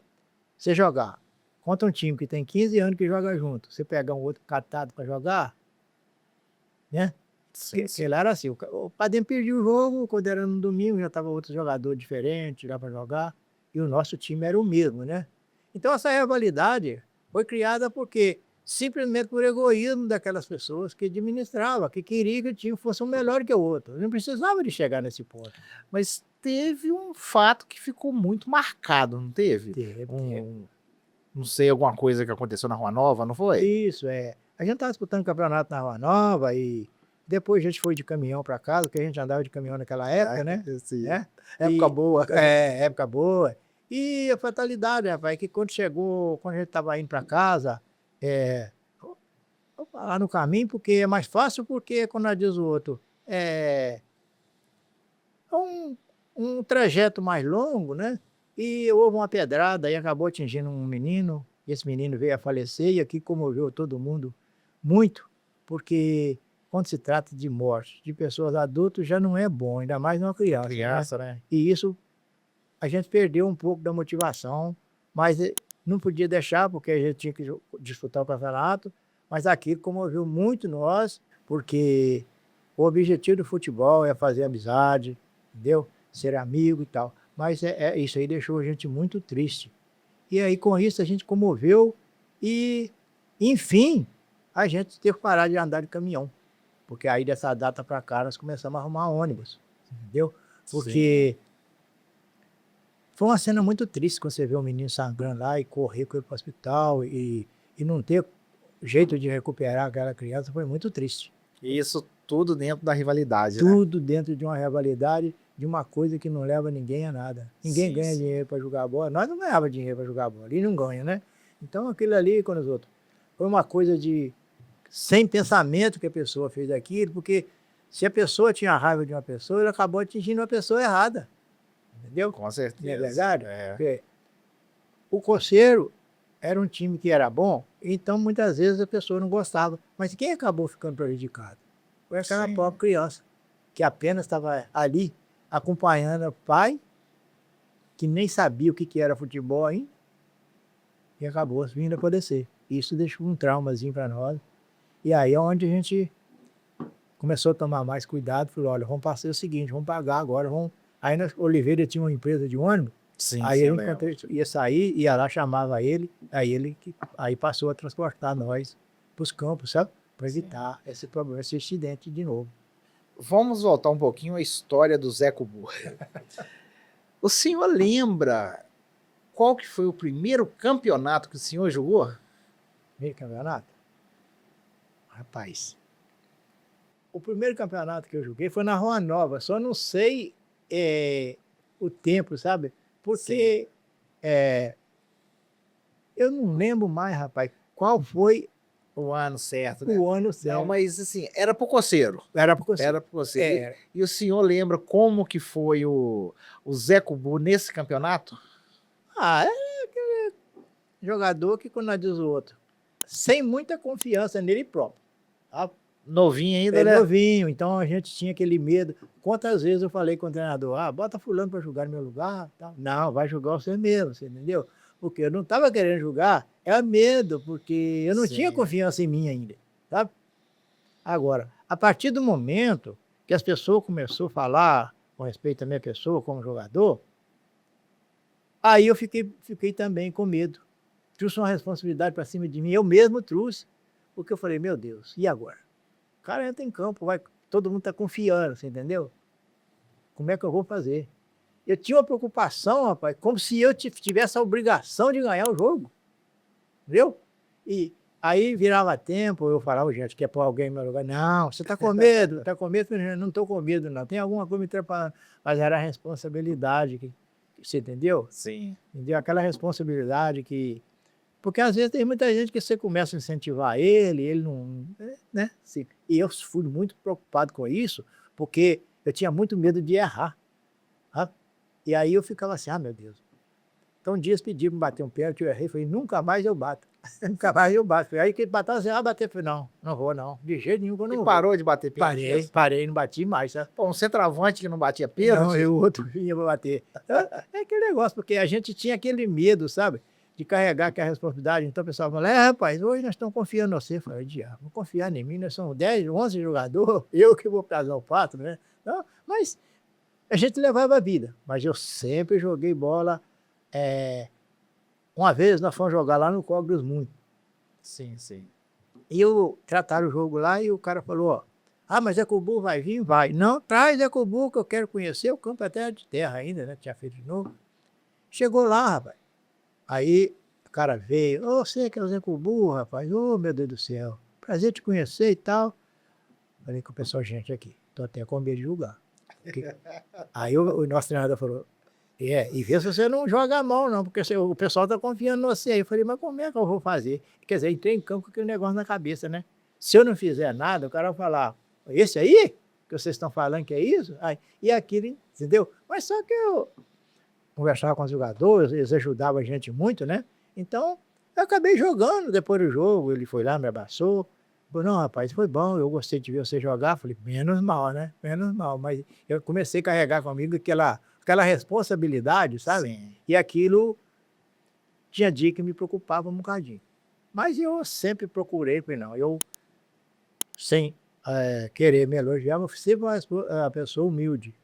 você jogar contra um time que tem 15 anos que joga junto, você pegar um outro catado para jogar, né? Porque lá era assim, o Padrinho perdia o jogo, quando era no domingo já estava outro jogador diferente lá para jogar, e o nosso time era o mesmo, né? Então essa rivalidade foi criada porque simplesmente por egoísmo daquelas pessoas que administravam, que queriam que o time fosse um melhor que o outro. Não precisava de chegar nesse ponto. Mas teve um fato que ficou muito marcado, não teve? Teve. Não sei, alguma coisa que aconteceu na Rua Nova, não foi? Isso, A gente estava disputando campeonato na Rua Nova e depois a gente foi de caminhão para casa, porque a gente andava de caminhão naquela época, né? Sim. Época boa. Época boa. E a fatalidade, rapaz, que quando a gente estava indo para casa, vou falar no caminho, porque é mais fácil, porque quando diz o outro, é um trajeto mais longo, né? E houve uma pedrada e acabou atingindo um menino, e esse menino veio a falecer, e aqui comoveu todo mundo muito, porque quando se trata de morte de pessoas adultas já não é bom, ainda mais numa criança, né? E isso, a gente perdeu um pouco da motivação, mas não podia deixar, porque a gente tinha que disputar o campeonato, mas aquilo comoveu muito nós, porque o objetivo do futebol é fazer amizade, entendeu? Ser amigo e tal. Mas isso aí deixou a gente muito triste. E aí, com isso, a gente comoveu e, enfim, a gente teve que parar de andar de caminhão. Porque aí, dessa data para cá, nós começamos a arrumar ônibus, entendeu? Porque foi uma cena muito triste quando você vê um menino sangrando lá e correr com ele para o hospital e não ter jeito de recuperar aquela criança, foi muito triste. Isso tudo dentro da rivalidade, Tudo dentro de uma rivalidade, de uma coisa que não leva ninguém a nada. Ninguém ganha dinheiro para jogar bola. Nós não ganhávamos dinheiro para jogar bola, e não ganha, né? Então aquilo ali com os outros foi uma coisa de sem pensamento que a pessoa fez aquilo, porque se a pessoa tinha raiva de uma pessoa, ele acabou atingindo uma pessoa errada. Entendeu? Com certeza. Não é verdade? Porque o Coceiro era um time que era bom, então muitas vezes a pessoa não gostava. Mas quem acabou ficando prejudicado? Foi aquela pobre criança, que apenas estava ali acompanhando o pai, que nem sabia o que era futebol ainda, e acabou vindo a falecer. Isso deixou um traumazinho para nós. E aí é onde a gente começou a tomar mais cuidado, falou, olha, vamos fazer o seguinte, vamos pagar agora, vamos... Aí na Oliveira tinha uma empresa de ônibus, Sim, aí sim, ele, enquanto ele ia sair, ia lá, chamava ele, aí passou a transportar nós para os campos, sabe? Para evitar esse problema, esse acidente de novo. Vamos voltar um pouquinho à história do Zé Cubu. O senhor lembra qual que foi o primeiro campeonato que o senhor jogou? Meio campeonato? Rapaz, o primeiro campeonato que eu joguei foi na Rua Nova, só não sei o tempo, sabe? Porque eu não lembro mais, rapaz, qual foi o ano certo, né? o ano certo. Não, mas assim, era pro coceiro. Era por você. Era pro coceiro. E o senhor lembra como que foi o Zé Cubu nesse campeonato? Ah, é aquele jogador que, quando nós diz o outro, sem muita confiança nele próprio. Tá? Novinho ainda, É né? novinho, então a gente tinha aquele medo. Quantas vezes eu falei com o treinador, bota fulano para jogar no meu lugar? Tal. Não, vai jogar você mesmo, você entendeu? Porque eu não estava querendo jogar, era medo, porque eu não tinha confiança em mim ainda, sabe? Agora, a partir do momento que as pessoas começaram a falar com respeito à minha pessoa como jogador, aí eu fiquei também com medo. Trouxe uma responsabilidade para cima de mim, eu mesmo trouxe, porque eu falei, meu Deus, e agora? O cara entra em campo, todo mundo está confiando, você entendeu? Como é que eu vou fazer? Eu tinha uma preocupação, rapaz, como se eu tivesse a obrigação de ganhar o jogo, entendeu? E aí virava tempo, eu falava, gente, quer pôr alguém no meu lugar? Não, você está com medo, está com medo? Não estou com medo, não, tem alguma coisa me atrapalhando, mas era a responsabilidade, você entendeu? Sim. Entendeu? Aquela responsabilidade que... Porque às vezes tem muita gente que você começa a incentivar ele não... né? Sim. E eu fui muito preocupado com isso, porque eu tinha muito medo de errar. Sabe? E aí eu ficava assim, meu Deus. Então um dia eles pediram para bater um pênalti, eu errei, falei, nunca mais eu bato. Nunca mais eu bato. Aí que ele bateu assim, bater, falei, não vou não, de jeito nenhum que eu não vou. Parou de bater pênalti? Parei, não bati mais, sabe? Pô, um centroavante que não batia pênalti? Não, eu outro vinha para bater. É aquele negócio, porque a gente tinha aquele medo, sabe? De carregar aquela responsabilidade. Então o pessoal fala, rapaz, hoje nós estamos confiando em você. Eu falei, diabo, vou confiar em mim, nós somos 10, 11 jogadores, eu que vou casar o pato, né? Então, mas a gente levava a vida. Mas eu sempre joguei bola. Uma vez nós fomos jogar lá no Cogros Muito. Sim, sim. E trataram o jogo lá e o cara falou, mas Zé Cubu vai vir? Vai. Não, traz Zé Cubu que eu quero conhecer, o campo é de terra ainda, né? Tinha feito de novo. Chegou lá, rapaz. Aí o cara veio, você que é o Zé Cubu, rapaz, meu Deus do céu, prazer te conhecer e tal. Falei com o pessoal, gente, aqui, tô até com medo de julgar. Aí o nosso treinador falou, e vê se você não joga a mão não, porque o pessoal tá confiando em você. Aí eu falei, mas como é que eu vou fazer? Quer dizer, entrei em campo com aquele negócio na cabeça, né? Se eu não fizer nada, o cara vai falar, esse aí, que vocês estão falando que é isso? E aquilo, entendeu? Mas só que eu conversava com os jogadores, eles ajudavam a gente muito, né? Então, eu acabei jogando depois do jogo, ele foi lá, me abraçou. Falei, não, rapaz, foi bom, eu gostei de ver você jogar. Falei, menos mal, né? Menos mal. Mas eu comecei a carregar comigo aquela responsabilidade, sabe? Sim. E aquilo tinha dia que me preocupava um bocadinho. Mas eu sempre procurei, falei, não, eu, sem querer me elogiar, eu sempre uma pessoa humilde.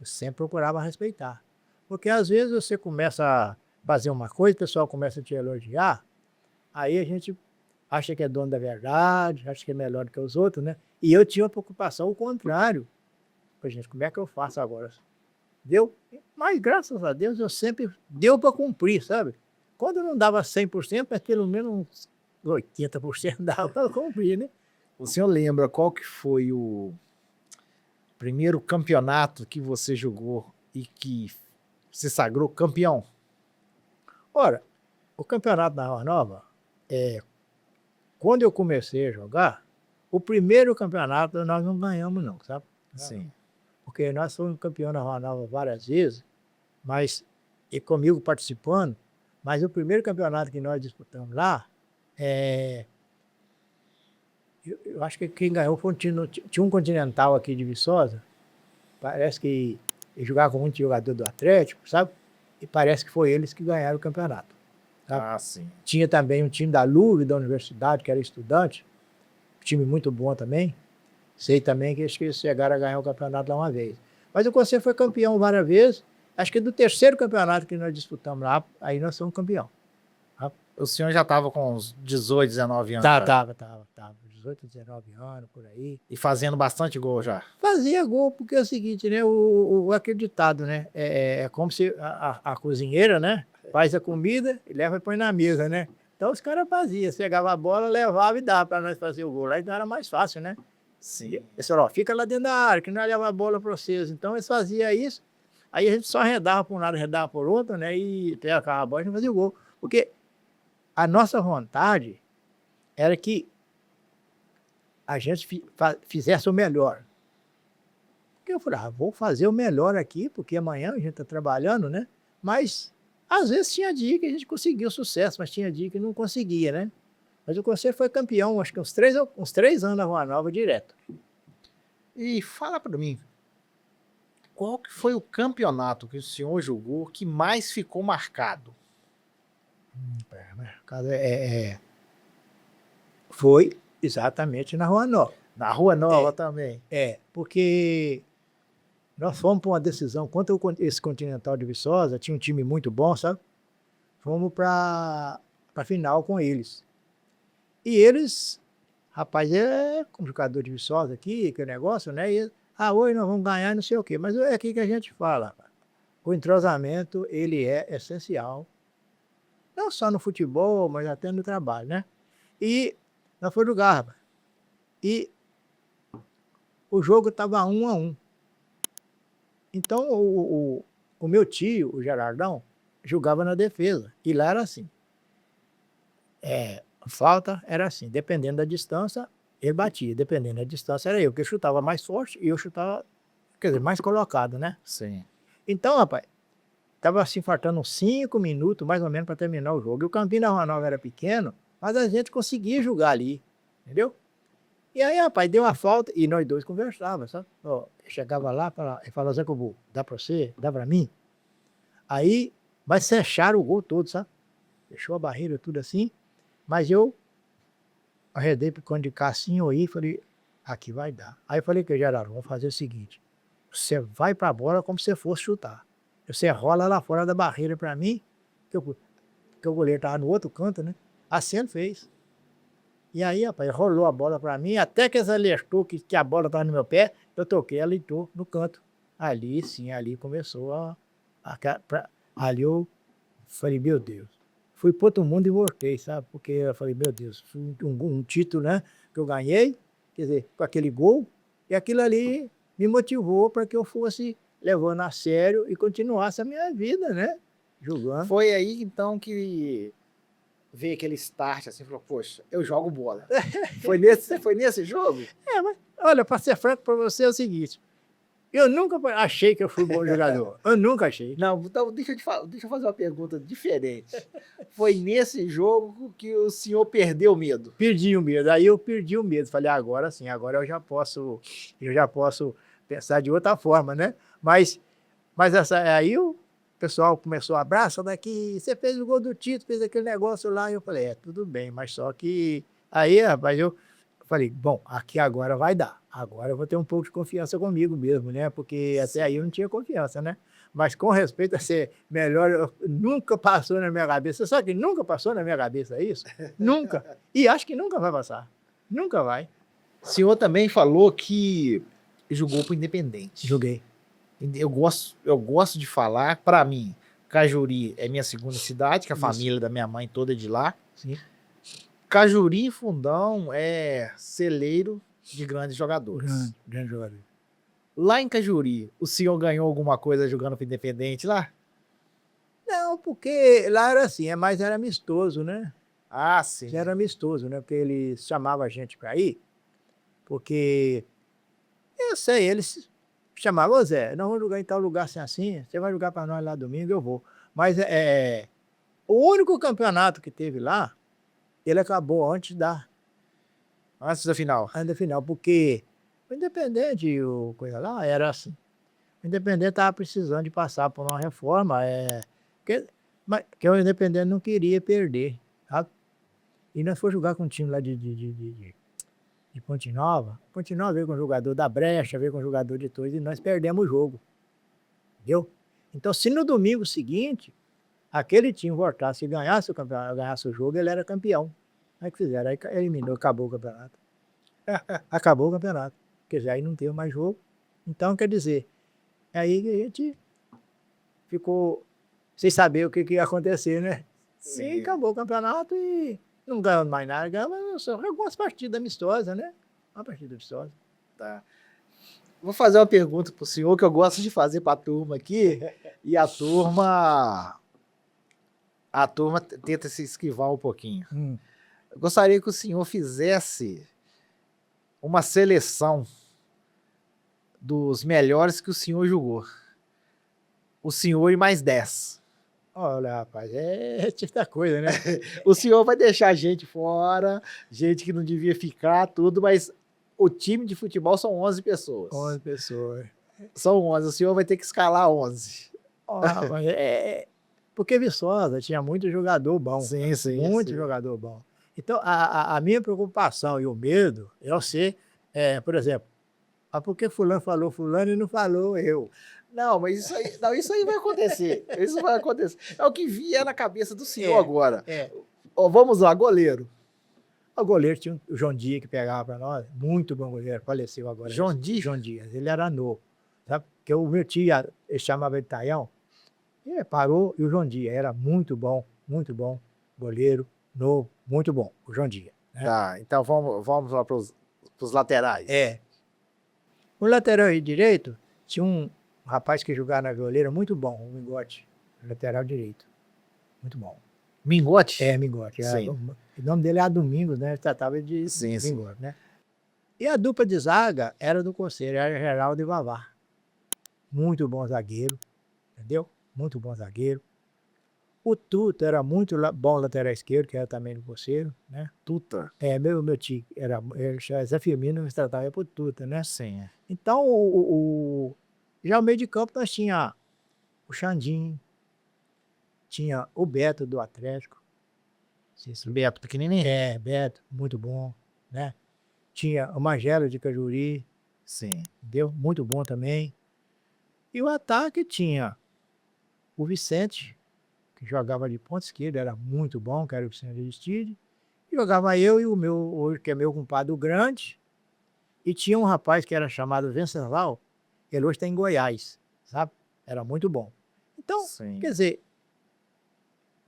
Eu sempre procurava respeitar. Porque às vezes você começa a fazer uma coisa, o pessoal começa a te elogiar, aí a gente acha que é dono da verdade, acha que é melhor do que os outros, né? E eu tinha uma preocupação ao contrário. Falei, gente, como é que eu faço agora? Deu? Mas graças a Deus eu sempre deu para cumprir, sabe? Quando não dava 100%, mas pelo menos uns 80% dava para cumprir, né? O senhor lembra qual que foi o primeiro campeonato que você jogou e que se sagrou campeão? Ora, o campeonato da Rua Nova, quando eu comecei a jogar, o primeiro campeonato nós não ganhamos não, sabe? Sim. Porque nós fomos campeão da Rua Nova várias vezes, e comigo participando, mas o primeiro campeonato que nós disputamos lá, eu acho que quem ganhou foi tinha um Continental aqui de Viçosa, parece que ele jogava com muito jogador do Atlético, sabe? E parece que foi eles que ganharam o campeonato. Sabe? Sim. Tinha também um time da Luve, da universidade, que era estudante, um time muito bom também. Sei também que acho que eles chegaram a ganhar o campeonato lá uma vez. Mas o Conselho foi campeão várias vezes. Acho que do terceiro campeonato que nós disputamos lá, aí nós somos campeão. O senhor já estava com uns 18, 19 anos. Tava. 18, 19 anos, por aí. E fazendo bastante gol já. Fazia gol, porque é o seguinte, né? O acreditado, né? É como se a cozinheira, né? Faz a comida e leva e põe na mesa, né? Então os caras faziam, pegava a bola, levava e dava para nós fazer o gol lá, então era mais fácil, né? Sim. Eles falaram, ó, fica lá dentro da área, que nós leva a bola para vocês. Então eles faziam isso, aí a gente só arredava por um lado, arredava por outro, né? E pegava a bola e fazia o gol. Porque a nossa vontade era que a gente fizesse o melhor. Porque eu falei, vou fazer o melhor aqui, porque amanhã a gente está trabalhando, né? Mas, às vezes, tinha dia que a gente conseguia o sucesso, mas tinha dia que não conseguia, né? Mas o Conselho foi campeão, acho que uns 3 anos na Rua Nova direto. E fala para mim, qual que foi o campeonato que o senhor jogou que mais ficou marcado? Foi exatamente na Rua Nova. Na Rua Nova também? Porque nós fomos para uma decisão contra esse Continental de Viçosa, tinha um time muito bom, sabe? Fomos para a final com eles. E eles, rapaz, é como jogador de Viçosa aqui, que negócio, né? E, hoje nós vamos ganhar, não sei o quê. Mas é aqui que a gente fala, o entrosamento, ele é essencial. Não só no futebol, mas até no trabalho, né? E nós fomos jogar, rapaz. E o jogo estava 1-1. Então, o meu tio, o Gerardão, jogava na defesa. E lá era assim. Falta era assim. Dependendo da distância, ele batia. Dependendo da distância, era eu, que eu chutava mais forte e eu chutava, quer dizer, mais colocado, né? Sim. Então, rapaz, estava assim, faltando uns 5 minutos, mais ou menos, para terminar o jogo. E o campinho da Rua Nova era pequeno, mas a gente conseguia jogar ali, entendeu? E aí, rapaz, deu uma falta e nós dois conversávamos, sabe? Ó, eu chegava lá e falava, Zé Cobu, dá pra você? Dá pra mim? Aí, mas fecharam o gol todo, sabe? Fechou a barreira, tudo assim. Mas eu arredei pro canto de cá assim, eu aí, falei, aqui vai dar. Aí eu falei que Gerardo, vamos fazer o seguinte, você vai pra bola como se você fosse chutar. Você rola lá fora da barreira pra mim, que o goleiro tava no outro canto, né? Assim ele fez. E aí, rapaz, rolou a bola pra mim, até que eles alertou que a bola estava no meu pé, eu toquei, ela entrou no canto. Ali, sim, ali começou ali eu falei, meu Deus. Fui para outro mundo e voltei, sabe? Porque eu falei, meu Deus, foi um título, né, que eu ganhei, quer dizer, com aquele gol, e aquilo ali me motivou para que eu fosse levando a sério e continuasse a minha vida, né, jogando. Foi aí, então, que veio aquele start, assim, falou, poxa, eu jogo bola. Foi nesse jogo? Mas, olha, para ser franco para você é o seguinte, eu nunca achei que eu fui bom jogador. Eu nunca achei. Não, então deixa eu fazer uma pergunta diferente. Foi nesse jogo que o senhor perdeu o medo? Perdi o medo. Aí eu perdi o medo. Falei, agora sim, agora eu já posso pensar de outra forma, né? Mas aí o pessoal começou a abraçar daqui, você fez o gol do título, fez aquele negócio lá. E eu falei, tudo bem, mas só que aí, rapaz, eu falei, bom, aqui agora vai dar. Agora eu vou ter um pouco de confiança comigo mesmo, né? Porque até aí eu não tinha confiança, né? Mas com respeito a ser melhor, nunca passou na minha cabeça. Só que nunca passou na minha cabeça isso? Nunca. E acho que nunca vai passar. Nunca vai. O senhor também falou que jogou pro Independente. Joguei. Eu gosto de falar, para mim, Cajuri é minha segunda cidade, que a família da minha mãe toda é de lá. Sim. Cajuri e Fundão é celeiro de grandes jogadores. Grande jogador. Lá em Cajuri, o senhor ganhou alguma coisa jogando pro Independente lá? Não, porque lá era assim, mas era amistoso, né? Ah, sim. Já era amistoso, né? Porque eles chamavam a gente para ir, porque, eu sei, eles chamavam, ô Zé, nós vamos jogar em tal lugar assim, você vai jogar para nós lá domingo, eu vou. Mas o único campeonato que teve lá, ele acabou antes da final. Antes da final, porque o Independente, o coisa lá, era assim. O Independente estava precisando de passar por uma reforma, que o Independente não queria perder, sabe? E nós fomos jogar com um time lá de Ponte Nova. Ponte Nova veio com o jogador da Brecha, veio com o jogador de Torres e nós perdemos o jogo. Entendeu? Então, se no domingo seguinte, aquele time voltasse e ganhasse o campeonato, ganhasse o jogo, ele era campeão. Aí que fizeram, aí eliminou, acabou o campeonato. Acabou o campeonato. Quer dizer, aí não teve mais jogo. Então, quer dizer, aí que a gente ficou sem saber o que ia acontecer, né? Sim. E acabou o campeonato e não ganhamos mais nada, ganhamos só algumas partidas amistosas, né? Uma partida amistosa. Tá. Vou fazer uma pergunta pro senhor que eu gosto de fazer pra turma aqui, e a turma tenta se esquivar um pouquinho. Eu gostaria que o senhor fizesse uma seleção dos melhores que o senhor jogou. O senhor e mais 10. Olha, rapaz, é tanta coisa, né? O senhor vai deixar gente fora, gente que não devia ficar, tudo, mas o time de futebol são 11 pessoas. 11 pessoas. São 11, o senhor vai ter que escalar 11. Ó, rapaz, porque Viçosa tinha muito jogador bom. Sim, sim. Muito sim. jogador bom. Então, a minha preocupação e o medo é eu ser, por exemplo, por que fulano falou fulano e não falou eu? Não, mas isso aí vai acontecer. Isso vai acontecer. É o que vier na cabeça do senhor É, agora. É. Ó, vamos lá, goleiro. O goleiro tinha o João Dias que pegava para nós, muito bom goleiro, faleceu agora. João Dias? João Dias, ele era novo, sabe? Porque o meu tio, ele chamava ele Taião, e parou, e o João Dias era muito bom, goleiro, novo, muito bom, o João Dias. Né? Tá, então vamos lá para os laterais. O lateral direito tinha um rapaz que jogava na goleira muito bom, o Mingote, lateral direito, muito bom. Mingote? Mingote. Sim. O nome dele era Domingos, né? Tratava de Mingote, né? E a dupla de zaga era do Conselho, era Geraldo e Vavá. Muito bom zagueiro, entendeu? Muito bom zagueiro. O Tuta era muito bom lateral esquerdo, que era também do Conselho, né? Tuta? Meu tio, Zé Firmino, nós tratava por Tuta, né? Sim. Então, já o meio de campo nós tinha o Xandinho, tinha o Beto do Atlético. Beto pequenininho? Beto, muito bom, né? Tinha o Magelo de Cajuri. Sim. Entendeu? Muito bom também. E o ataque tinha o Vicente, que jogava de ponta esquerda, era muito bom, que era o Vicente Aristide. Jogava eu e o meu, hoje que é meu compadre, o Grande. E tinha um rapaz que era chamado Venceslau, ele hoje está em Goiás, sabe? Era muito bom. Então, quer dizer,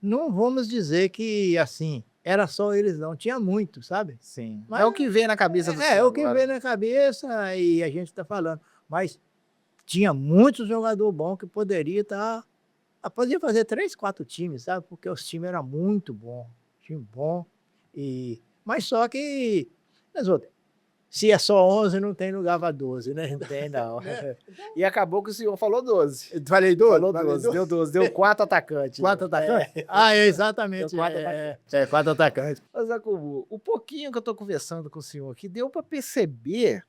não vamos dizer que, assim, era só eles não, tinha muito, sabe? Sim. Mas, é o que vem na cabeça do senhor. É o que vem na cabeça e a gente está falando. Mas tinha muitos jogadores bons que poderia podia fazer 3, 4 times, sabe? Porque os times eram muito bons, time bom. Mas só que, se é só 11, não tem lugar para 12, né? Não tem, não. E acabou que o senhor falou 12. Eu falei 12? Falou 12, deu 12, deu 4 atacantes. 4 atacantes? Exatamente. 4 atacantes. 4 atacantes. Mas, Jacobo, o pouquinho que eu tô conversando com o senhor aqui, deu para perceber,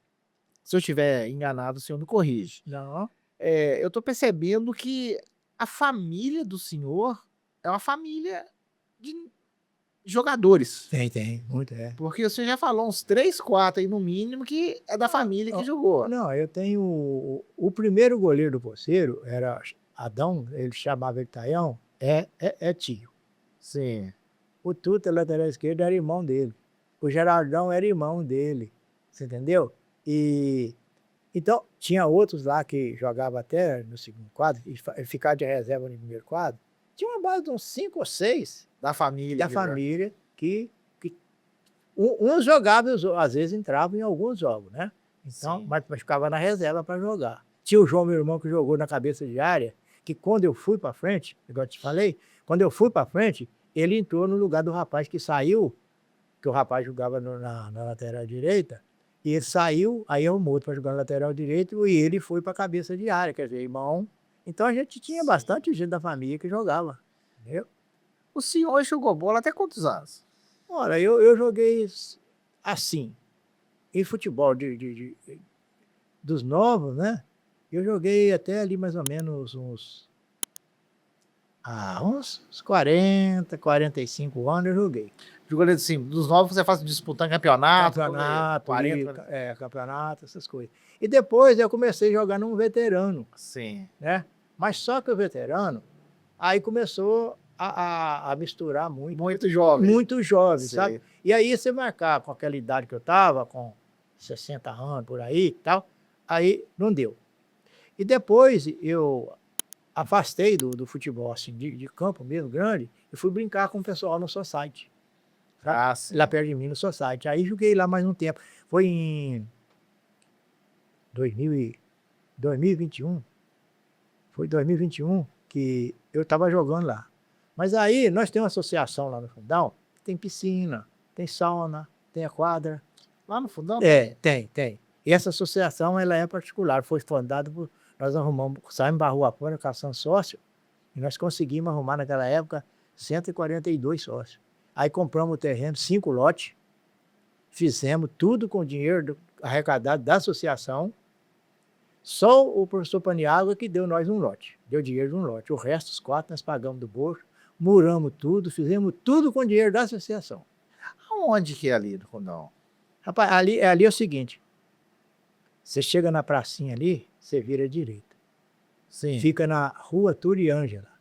se eu estiver enganado, o senhor me corrige. Não. Eu tô percebendo que a família do senhor é uma família de jogadores. Tem, muito Porque o senhor já falou uns 3, 4 aí no mínimo que é da família que jogou. Não, eu tenho o primeiro goleiro do Poceiro, era Adão, ele chamava ele Taião, é tio. Sim. O Tuta, lateral esquerdo, era irmão dele. O Geraldão era irmão dele, você entendeu? Então, tinha outros lá que jogavam até no segundo quadro, e ficavam de reserva no primeiro quadro. Tinha uma base de uns 5 ou 6 da família. Que uns jogavam, às vezes entravam em alguns jogos, né? Então, mas ficava na reserva para jogar. Tinha o João, meu irmão, que jogou na cabeça de área, que quando eu fui para frente, igual eu te falei, quando eu fui para frente, ele entrou no lugar do rapaz que saiu, que o rapaz jogava na lateral direita, e ele saiu, aí arrumou outro para jogar na lateral direito, e ele foi para a cabeça de área, quer dizer, irmão. Então a gente tinha bastante gente da família que jogava, entendeu? O senhor jogou bola até quantos anos? Olha, eu joguei assim, em futebol dos novos, né? Eu joguei até ali mais ou menos uns Uns 40, 45 anos eu joguei. Jogando assim, dos novos você faz disputando campeonato, Campeonato, 40, campeonato, essas coisas. E depois eu comecei a jogar num veterano, sim. né? Mas só que o veterano, aí começou a misturar Muito jovem. muito jovem, Sei. sabe? E aí você marcar com aquela idade que eu tava, com 60 anos por aí e tal, aí não deu. E depois eu afastei do futebol, assim, de campo mesmo, grande, e fui brincar com o pessoal no society. Sabe? Ah, sim. Lá perto de mim, no society. Aí joguei lá mais um tempo. Foi em 2021. Foi 2021 que eu estava jogando lá. Mas aí nós temos uma associação lá no Fundão, tem piscina, tem sauna, tem a quadra. Lá no fundão? Tem. E essa associação, ela é particular, foi fundada por... Nós arrumamos, saímos para a rua fora, caçando sócio, e nós conseguimos arrumar naquela época 142 sócios. Aí compramos o terreno, 5 lotes, fizemos tudo com dinheiro arrecadado da associação. Só o professor Paniagua que deu nós um lote, deu dinheiro de um lote. O resto, os 4, nós pagamos do bolso, muramos tudo, fizemos tudo com dinheiro da associação. Aonde que é ali no fundão? Rapaz, ali é o seguinte, você chega na pracinha ali, você vira à direita. Sim. Fica na rua Turiângela.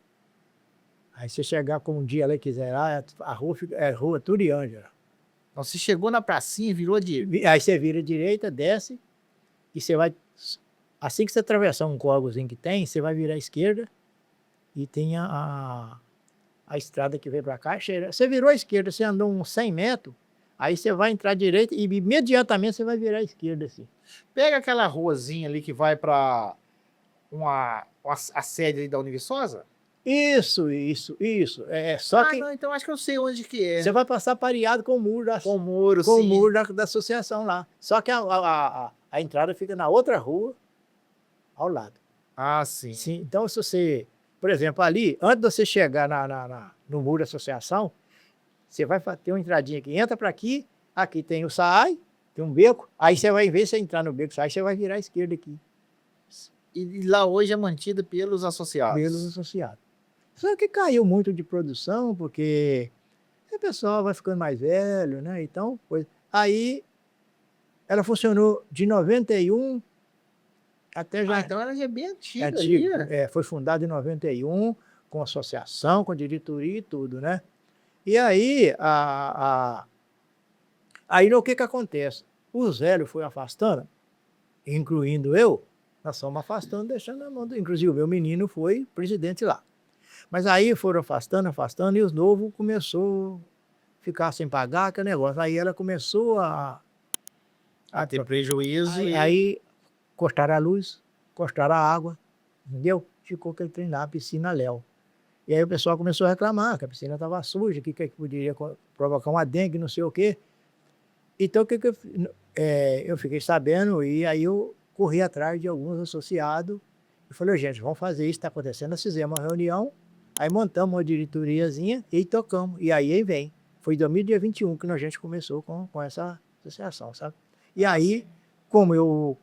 Aí você chegar com um dia lá e quiser lá, a rua é rua Turiângela. Então você chegou na pracinha e virou de... Aí você vira à direita, desce, e você vai... Assim que você atravessar um córregozinho que tem, você vai virar à esquerda, e tem a estrada que vem para cá. Você virou à esquerda, você andou uns 100 metros, aí você vai entrar à direita e imediatamente você vai virar à esquerda, assim. Pega aquela ruazinha ali que vai para a sede ali da Univiçosa? Isso. Só que não, então acho que eu sei onde que é. você vai passar pareado com o muro Com o muro, com o sim. muro da associação lá. Só que a entrada fica na outra rua, ao lado. Ah, sim. Sim. Então, se você, por exemplo, ali, antes de você chegar no muro da associação, você vai ter uma entradinha aqui, entra para aqui tem o SAAI, tem um beco, aí você vai ver, você entrar no beco SAAI, você vai virar à esquerda aqui. E lá hoje é mantida pelos associados? Pelos associados. Só que caiu muito de produção, porque o pessoal vai ficando mais velho, né? Então, aí ela funcionou de 91 até já... então ela já é bem antiga. Antiga. Foi fundada em 91, com associação, com diretoria e tudo, né? E aí, aí o que acontece? O Zélio foi afastando, incluindo eu, nós fomos afastando, deixando na mão inclusive o meu menino foi presidente lá. Mas aí foram afastando, e os novos começou a ficar sem pagar, aquele negócio. Aí ela começou a ter prejuízo. Aí cortaram a luz, cortaram a água, entendeu? Ficou aquele trem lá, a piscina Léo. E aí o pessoal começou a reclamar que a piscina estava suja, que poderia provocar uma dengue, não sei o quê. Então, eu fiquei sabendo, e aí eu corri atrás de alguns associados e falei, gente, vamos fazer isso, está acontecendo. Nós fizemos uma reunião, aí montamos uma diretoriazinha e tocamos. E aí vem. Foi em 2021 que a gente começou com essa associação, sabe? E aí, como eu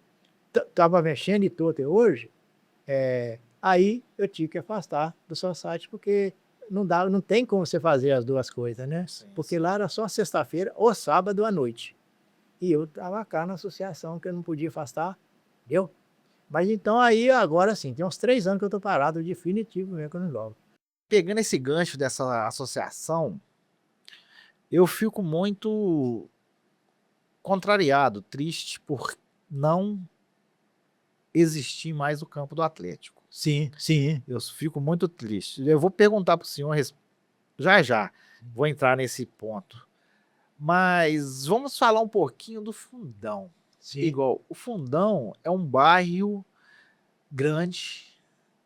estava mexendo e estou até hoje, aí eu tive que afastar do society, porque não tem como você fazer as duas coisas, né? Sim. Porque lá era só sexta-feira ou sábado à noite. E eu estava cá na associação, que eu não podia afastar, entendeu? Mas então aí, agora sim, tem uns 3 anos que eu estou parado, definitivo mesmo, que eu não jogo. Pegando esse gancho dessa associação, eu fico muito contrariado, triste, por não existir mais o campo do Atlético. Sim. Eu fico muito triste. Eu vou perguntar para o senhor já. Vou entrar nesse ponto. Mas vamos falar um pouquinho do Fundão. Sim. Igual, o Fundão é um bairro grande,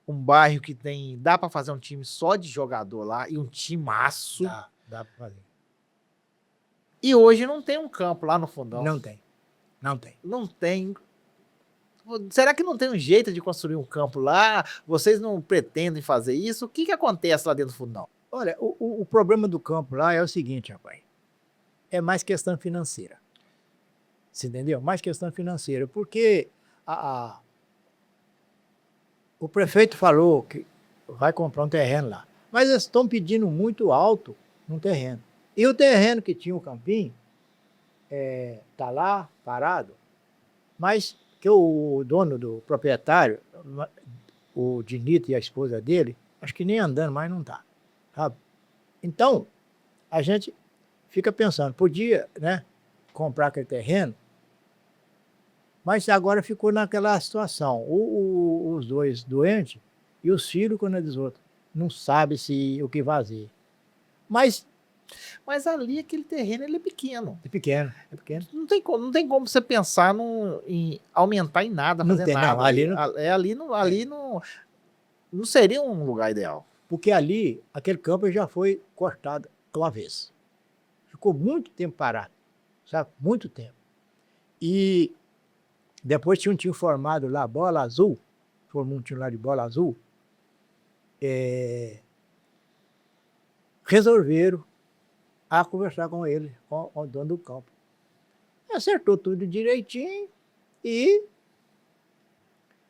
um bairro que dá para fazer um time só de jogador lá, e um timaço. Dá para fazer. E hoje não tem um campo lá no Fundão. Não tem. Não tem. Será que não tem um jeito de construir um campo lá? Vocês não pretendem fazer isso? O que acontece lá dentro do Fundão? Olha, o problema do campo lá é o seguinte, rapaz. É mais questão financeira. Você entendeu? Mais questão financeira. Porque o prefeito falou que vai comprar um terreno lá. Mas eles estão pedindo muito alto no terreno. E o terreno que tinha o campinho está lá parado, mas que o dono do proprietário, o Dinito e a esposa dele, acho que nem andando mais não está. Sabe? Então, a gente fica pensando, podia, né, comprar aquele terreno, mas agora ficou naquela situação. Os dois doentes e os filhos, quando eles outros, não sabem o que fazer. Mas Mas ali aquele terreno ele é pequeno. é pequeno, é pequeno. Não tem como você pensar em aumentar em nada, Não fazer tem, não, nada. ali não- Ali não seria um lugar ideal. Porque ali, aquele campo já foi cortado uma vez. Ficou muito tempo parado, sabe? Muito tempo. E depois tinha um time formado lá, Bola Azul, formou um time lá de Bola Azul, resolveram a conversar com ele, com o dono do campo. Acertou tudo direitinho e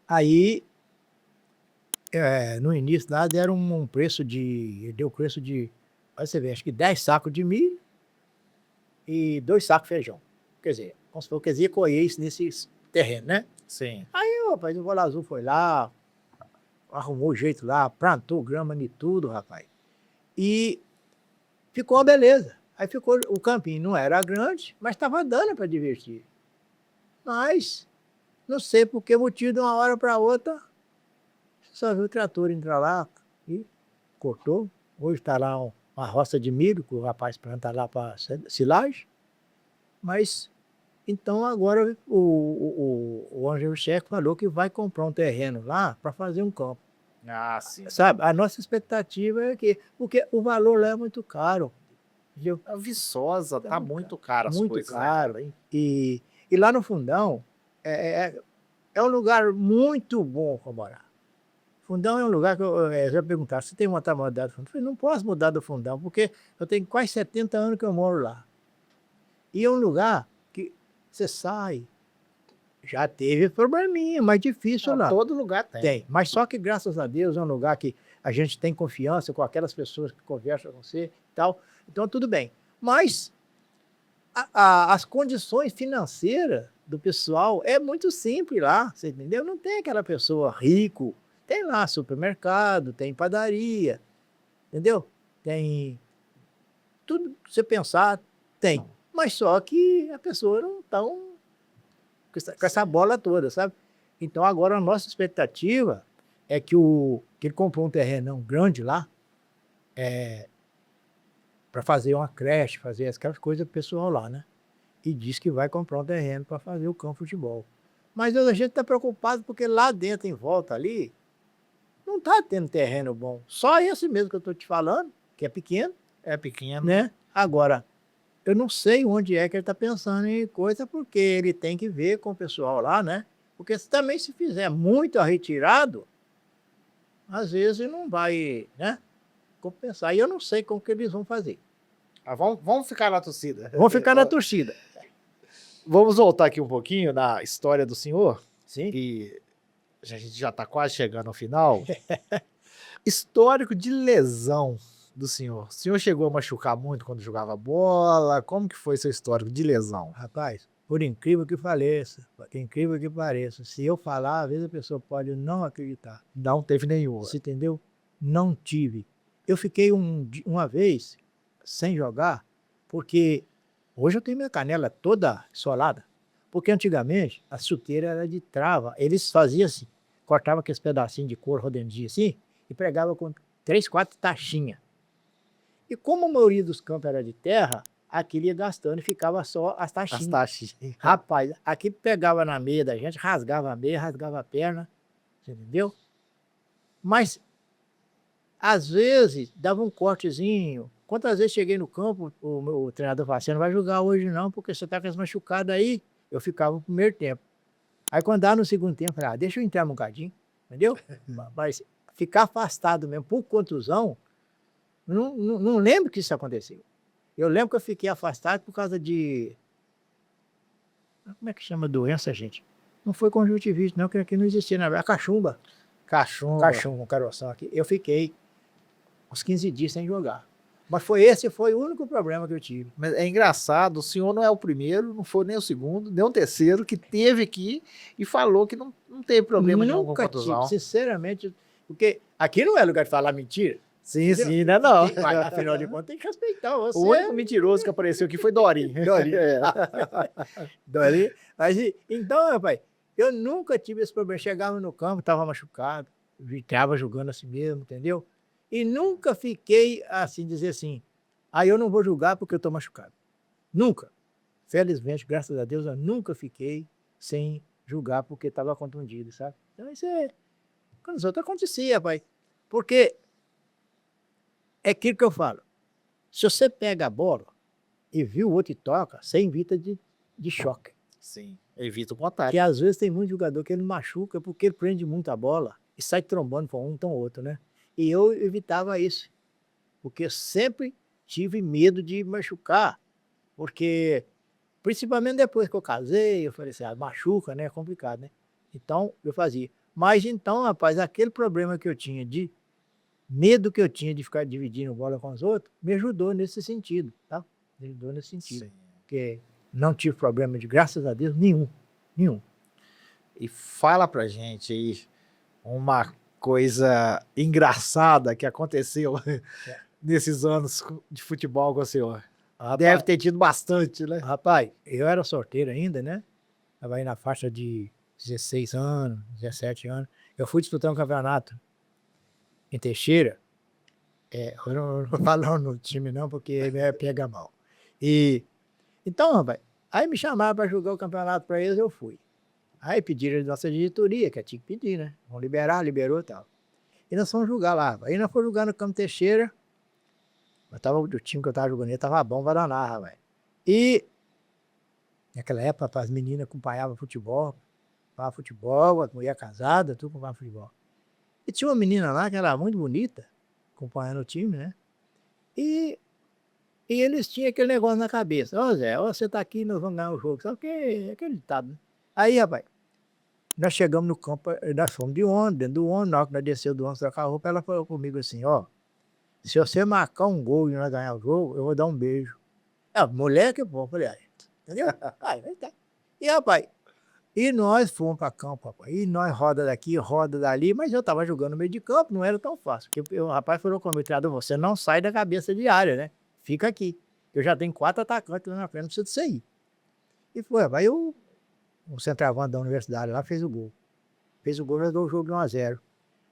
aí, no início lá, deram um preço deu preço de, olha você vê, acho que 10 sacos de milho e 2 sacos de feijão. Quer dizer, como se fosse que eles iam colher isso nesse terreno, né? Sim. Aí, rapaz, o Bola Azul foi lá, arrumou o jeito lá, plantou grama de tudo, rapaz. E ficou uma beleza. Aí ficou, o campinho não era grande, mas estava dando para divertir. Mas, não sei por que motivo, de uma hora para outra, só viu o trator entrar lá e cortou. Hoje está lá uma roça de milho, que o rapaz planta lá para silagem. Mas, então agora o Ângelo Checo falou que vai comprar um terreno lá para fazer um campo. Ah, sim. Sabe, a nossa expectativa é que, porque o valor lá é muito caro. Entendeu? A Viçosa tá muito caro as Muito coisas. caro. Né? E lá no Fundão é um lugar muito bom para morar. Fundão é um lugar que eu já perguntaram, você tem vontade de mudar do Fundão? Eu falei, não posso mudar do Fundão, porque eu tenho quase 70 anos que eu moro lá. E é um lugar que você sai, já teve probleminha, mais difícil lá. Todo lugar tem. Tem, mas só que graças a Deus é um lugar que a gente tem confiança com aquelas pessoas que conversam com você e tal. Então tudo bem. Mas as condições financeiras do pessoal é muito simples lá, você entendeu? Não tem aquela pessoa rico. Tem lá supermercado, tem padaria, entendeu? Tem tudo que você pensar, tem. Mas só que a pessoa não está com essa bola toda, sabe? Então agora a nossa expectativa é que ele comprou um terrenão grande lá, para fazer uma creche, fazer aquelas coisas pessoal lá, né? E diz que vai comprar um terreno para fazer o campo de futebol. Mas a gente está preocupado porque lá dentro, em volta ali, não está tendo terreno bom. Só esse mesmo que eu estou te falando, que é pequeno. É pequeno. Né? Agora, eu não sei onde é que ele está pensando em coisa, porque ele tem que ver com o pessoal lá, né? Porque também se fizer muito retirado, às vezes não vai, né, compensar. E eu não sei como que eles vão fazer. Vamos ficar na torcida. Vamos ficar na torcida. Vamos voltar aqui um pouquinho na história do senhor. Sim. Que a gente já está quase chegando ao final. Histórico de lesão do senhor. O senhor chegou a machucar muito quando jogava bola? Como que foi seu histórico de lesão? Rapaz, por incrível que pareça, se eu falar, às vezes a pessoa pode não acreditar. Não teve nenhuma. Você entendeu? Não tive. Eu fiquei uma vez sem jogar, porque hoje eu tenho minha canela toda solada. Porque antigamente a chuteira era de trava. Eles faziam assim, cortavam aqueles pedacinhos de couro rodendinho assim, e pregavam com 3, 4 taxinhas. E como a maioria dos campos era de terra, aquilo ia gastando e ficava só as taxinhas. As taxinhas. Rapaz, aqui pegava na meia da gente, rasgava a meia, rasgava a perna, você entendeu? Mas, às vezes, dava um cortezinho. Quantas vezes cheguei no campo, o treinador falava, você não vai jogar hoje não, porque você tá com as machucadas aí. Eu ficava no primeiro tempo. Aí quando dava no segundo tempo, eu falava, deixa eu entrar um bocadinho, entendeu? Mas ficar afastado mesmo por contusão, não lembro que isso aconteceu. Eu lembro que eu fiquei afastado por causa de... Como é que chama a doença, gente? Não foi conjuntivite, não, que aqui não existia, na verdade, cachumba. Cachumba. Cachumba, um caroção aqui. Eu fiquei uns 15 dias sem jogar. Mas esse foi o único problema que eu tive. Mas é engraçado, o senhor não é o primeiro, não foi nem o segundo, nem o terceiro que teve aqui e falou que não teve problema nenhum com Nunca contusão. tive, sinceramente, porque aqui não é lugar de falar mentira. Sim, Entendeu? sim, né? Não. Mas, afinal de contas, tem que respeitar você. O único mentiroso que apareceu aqui foi Dorinho. Dorinho. É. Dorinho. Mas, então, rapaz, eu nunca tive esse problema. Chegava no campo, estava machucado, estava jogando assim mesmo, entendeu? E nunca fiquei assim, dizer assim, eu não vou jogar porque eu estou machucado. Nunca. Felizmente, graças a Deus, eu nunca fiquei sem jogar porque estava contundido, sabe? Então, isso quando os outros acontecia, pai. Porque é aquilo que eu falo. Se você pega a bola e viu o outro e toca, você evita de choque. Sim, evita o contato. Porque às vezes tem muito jogador que ele machuca porque ele prende muito a bola e sai trombando para um, então outro, né? E eu evitava isso. Porque eu sempre tive medo de machucar. Porque, principalmente depois que eu casei, eu falei assim, machuca, né? É complicado, né? Então, eu fazia. Mas então, rapaz, aquele problema que eu tinha de medo que eu tinha de ficar dividindo bola com os outros, me ajudou nesse sentido, tá? Me ajudou nesse sentido. Sim. Porque não tive problema de, graças a Deus, nenhum. Nenhum. E fala pra gente aí uma coisa engraçada que aconteceu nesses anos de futebol com o senhor. Deve ter tido bastante, né? Rapaz, eu era solteiro ainda, né? Estava aí na faixa de 16 anos, 17 anos. Eu fui disputar um campeonato em Teixeira. Eu não vou falar no time não, porque pega mal. Então, rapaz, aí me chamaram para jogar o campeonato para eles, eu fui. Aí pediram a nossa diretoria, que tinha que pedir, né? Vão liberar, liberou e tal. E nós fomos jogar lá. Aí nós fomos jogar no Campo Teixeira. O time que eu estava jogando estava bom para danar, rapaz. E naquela época as meninas acompanhavam futebol, a mulher casada, tudo acompanhava futebol. E tinha uma menina lá que era muito bonita, acompanhando o time, né? E eles tinham aquele negócio na cabeça. Zé, você tá aqui, nós vamos ganhar o jogo. Sabe que é aquele ditado, né? Aí, rapaz, nós chegamos no campo, nós fomos de ônibus, dentro do ônibus, na hora que nós descemos do ônibus, trocar a roupa, ela falou comigo assim, se você marcar um gol e nós ganhar o jogo, eu vou dar um beijo. Mulher que bom, falei, entendeu? Vai tá. E, rapaz, nós fomos para campo, rapaz, e nós roda daqui, roda dali, mas eu tava jogando no meio de campo, não era tão fácil, porque o rapaz falou comigo, treinador, você não sai da cabeça de área, né? Fica aqui. Eu já tenho 4 atacantes lá na frente, não precisa de sair. E foi, rapaz, o centroavante da universidade lá fez o gol. Fez o gol, já deu o jogo de 1-0.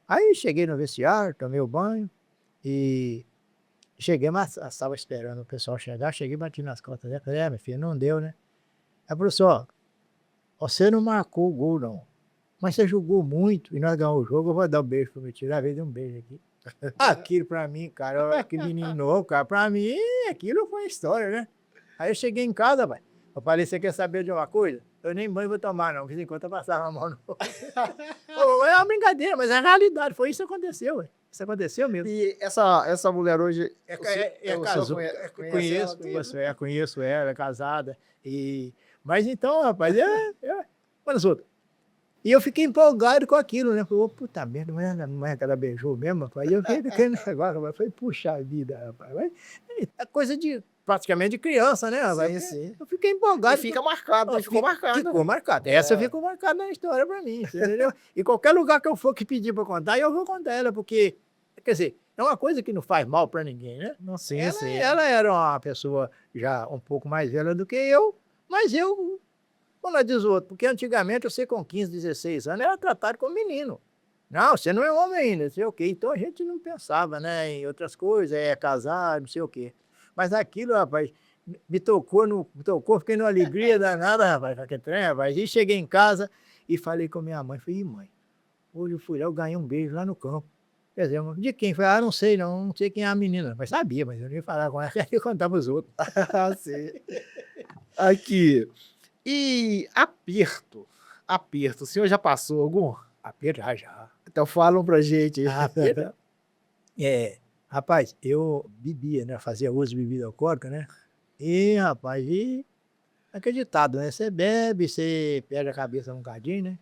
Aí cheguei no vestiário, tomei o banho e cheguei, mas estava esperando o pessoal chegar, cheguei e bati nas costas dela, falei, minha filha, não deu, né? Aí falou assim, você não marcou o gol, não. Mas você jogou muito e nós ganhamos o jogo, eu vou dar um beijo para me tirar, dei um beijo aqui. Aquilo pra mim, cara, que menino novo, cara, pra mim, aquilo foi história, né? Aí eu cheguei em casa, pai. Eu falei, você quer saber de uma coisa? Eu nem banho vou tomar, não, porque enquanto eu passava a mão no... É uma brincadeira, mas é a realidade, foi isso que aconteceu, ué. Isso aconteceu mesmo. E essa mulher hoje... casou. Conheço ela, é casada. Mas então, rapaz, olha os outros. E eu fiquei empolgado com aquilo, né? Falei, puta merda, não é que ela beijou mesmo, rapaz? E eu fiquei querendo agora, rapaz. Falei, puxa vida, rapaz. É coisa de, praticamente de criança, né, rapaz? Sim. Eu fiquei empolgado. E fica marcado, ficou marcado. Ficou marcado. Essa ficou marcada na história pra mim, entendeu? E qualquer lugar que eu for que pedir pra contar, eu vou contar ela, porque, quer dizer, é uma coisa que não faz mal pra ninguém, né? Não, sim. Ela era uma pessoa já um pouco mais velha do que eu, mas eu... Quando ela diz o outro, porque antigamente você com 15, 16 anos era tratado como menino. Não, você não é homem ainda, não sei o quê. Então a gente não pensava, né, em outras coisas, casar, não sei o quê. Mas aquilo, rapaz, me tocou, fiquei numa alegria danada, rapaz, aquele trem, rapaz. E cheguei em casa e falei com minha mãe, falei, mãe, hoje eu fui lá, eu ganhei um beijo lá no campo. Quer dizer, de quem? Falei, não sei não, não sei quem é a menina. Mas sabia, mas eu não ia falar com ela, ia contar para os outros. Sim. Aqui... E aperto, o senhor já passou algum? Aperto já. Então falam pra gente. Aperto. Rapaz, eu bebia, né? Fazia uso de bebida alcoólica, né? E, rapaz, acreditado, né? Você bebe, você perde a cabeça um bocadinho, né?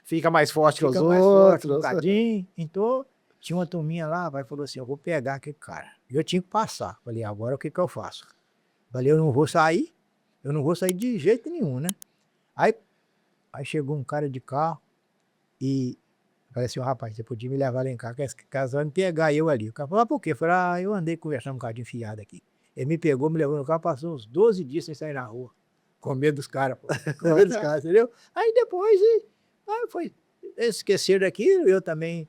Fica mais forte que os mais outros. Forte um bocadinho. Então, Tinha uma turminha lá, vai falou assim, eu vou pegar aquele cara. E eu tinha que passar. Falei, agora o que que eu faço? Falei, eu não vou sair de jeito nenhum, né? Aí chegou um cara de carro e falei assim, rapaz, você podia me levar lá em casa, que esse casal me pegar eu ali. O cara falou, por quê? Eu falei, eu andei conversando um bocadinho fiado aqui. Ele me pegou, me levou no carro, passou uns 12 dias sem sair na rua. Com medo dos caras, pô. Com medo dos caras, entendeu? Aí depois, aí foi, eles esqueceram daquilo, eu também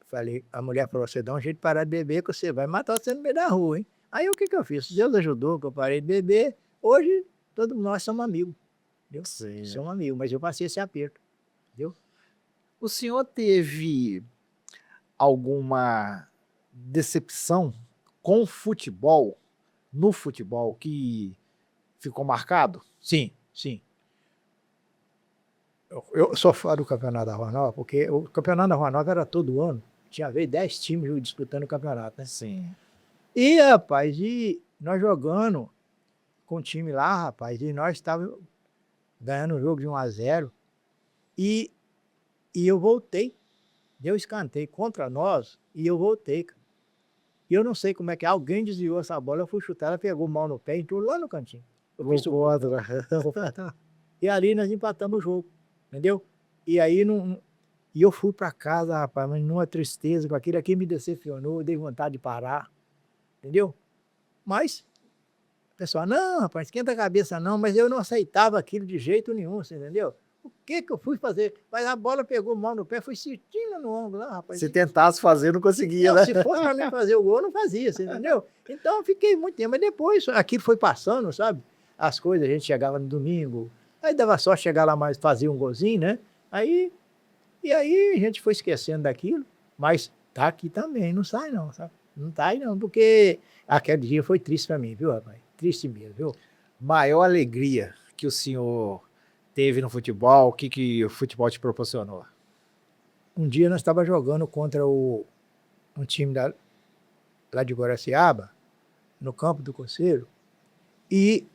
falei, a mulher falou, você dá um jeito de parar de beber, que você vai matar você no meio da rua, hein? Aí o que que eu fiz? Deus ajudou, que eu parei de beber. Hoje, todos nós somos amigos, entendeu? Sim. Somos amigos, mas eu passei esse aperto, entendeu? O senhor teve alguma decepção com o futebol, no futebol, que ficou marcado? Sim, sim. Eu sou fã do Campeonato da Rua Nova, porque o Campeonato da Rua Nova era todo ano. Tinha vez 10 times disputando o campeonato, né? Sim. E, rapaz, nós jogando com o time lá, rapaz, e nós estávamos ganhando o jogo de 1-0. E eu voltei, deu escanteio contra nós, e eu voltei, cara. E eu não sei como é que alguém desviou essa bola, eu fui chutar, ela pegou mal no pé e entrou lá no cantinho. Eu fiz o gol. E ali nós empatamos o jogo, entendeu? E aí e eu fui para casa, rapaz, mas numa tristeza com aquilo, aqui me decepcionou, dei vontade de parar, entendeu? Mas o pessoal, não, rapaz, esquenta a cabeça não, mas eu não aceitava aquilo de jeito nenhum, você entendeu? O que que eu fui fazer? Mas a bola pegou mal no pé, foi certinho no ombro lá, rapaz. Se tentasse fazer, não conseguia, Não, né? se fosse para mim fazer o gol, eu não fazia, você entendeu? Então eu fiquei muito tempo, mas depois aquilo foi passando, sabe? As coisas, a gente chegava no domingo, aí dava só chegar lá mais, fazer um golzinho, né? E aí a gente foi esquecendo daquilo, mas tá aqui também, não sai não, sabe? Não tá aí não, porque aquele dia foi triste para mim, viu, rapaz? Triste mesmo, viu? Maior alegria que o senhor teve no futebol, o que o futebol te proporcionou? Um dia nós estávamos jogando contra um time lá de Guaraciaba, no campo do Conselho, e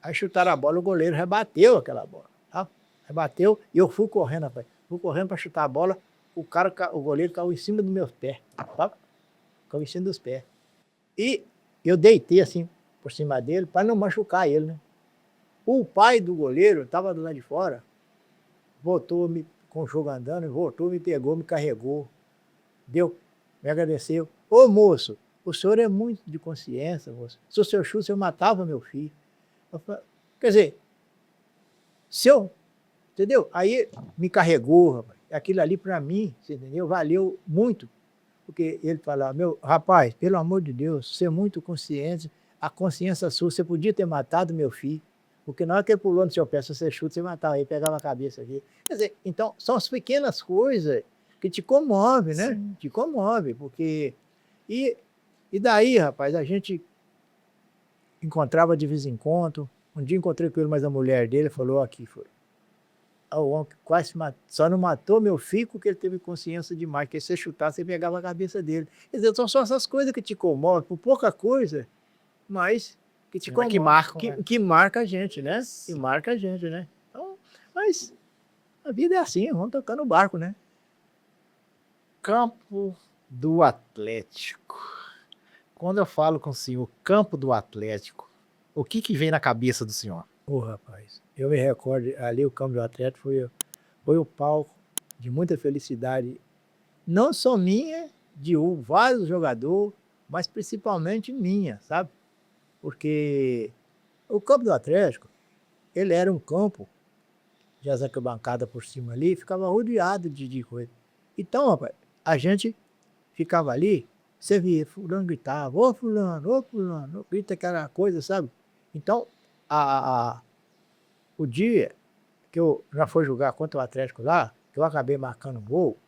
aí chutaram a bola, o goleiro rebateu aquela bola, tá? Rebateu, e eu fui correndo, rapaz. Fui correndo para chutar a bola, o goleiro caiu em cima dos meus pés, tá? Caiu em cima dos pés. E eu deitei assim, por cima dele, para não machucar ele, né? O pai do goleiro estava do lado de fora, voltou com o jogo andando, voltou, me pegou, me carregou, me agradeceu. Ô moço, o senhor é muito de consciência, moço. Se o senhor chute, o senhor matava meu filho. Quer dizer, entendeu? Aí me carregou, rapaz. Aquilo ali para mim, você entendeu? Valeu muito. Porque ele falava, rapaz, pelo amor de Deus, você é muito consciente, a consciência sua, você podia ter matado meu filho. Porque na hora que ele pulou no seu pé, se você chuta, você matava ele, pegava a cabeça aqui. Quer dizer, então, são as pequenas coisas que te comovem, né? Sim. Te comove, porque... E daí, rapaz, a gente encontrava de vez em quando. Um dia encontrei com ele, mas a mulher dele falou, aqui, o homem quase só não matou meu filho porque ele teve consciência demais, que se você chutar, você pegava a cabeça dele. Quer dizer, são só essas coisas que te comovem, por pouca coisa, mas que te comove, que marca a gente, né? Que marca a gente, né? Então, mas a vida é assim, vamos tocando o barco, né? Campo do Atlético. Quando eu falo com o senhor, campo do Atlético, o que vem na cabeça do senhor? Rapaz, eu me recordo, ali o campo do Atlético foi o palco de muita felicidade, não só minha, de vários jogadores, mas principalmente minha, sabe? Porque o campo do Atlético, ele era um campo, já as arquibancadas por cima ali, ficava rodeado de coisa. Então, rapaz, a gente ficava ali, você via, fulano gritava, ô fulano, grita aquela coisa, sabe? Então, o dia que eu já fui jogar contra o Atlético lá, que eu acabei marcando gol,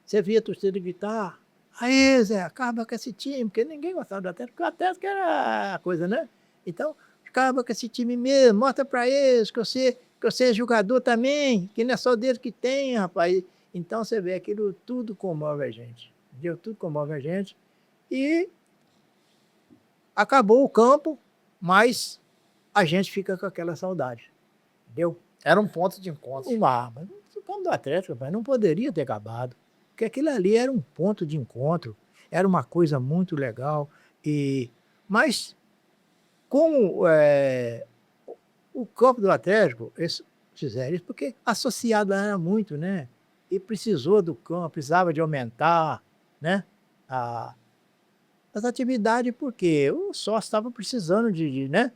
você via a torcida gritar, aí Zé, acaba com esse time, porque ninguém gostava do Atlético, porque o Atlético era a coisa, né? Então, acaba com esse time mesmo, mostra pra eles que você é jogador também, que não é só deles que tem, rapaz. Então você vê, aquilo tudo comove a gente, entendeu? Tudo comove a gente. E acabou o campo, mas a gente fica com aquela saudade, entendeu? Era um ponto de encontro. Mas o campo do Atlético, rapaz, não poderia ter acabado. Porque aquilo ali era um ponto de encontro. Era uma coisa muito legal. Mas, como o campo do Atlético, eles fizeram isso porque associado era muito, né? E precisou do campo, precisava de aumentar, né? As atividades, porque o sócio estava precisando né?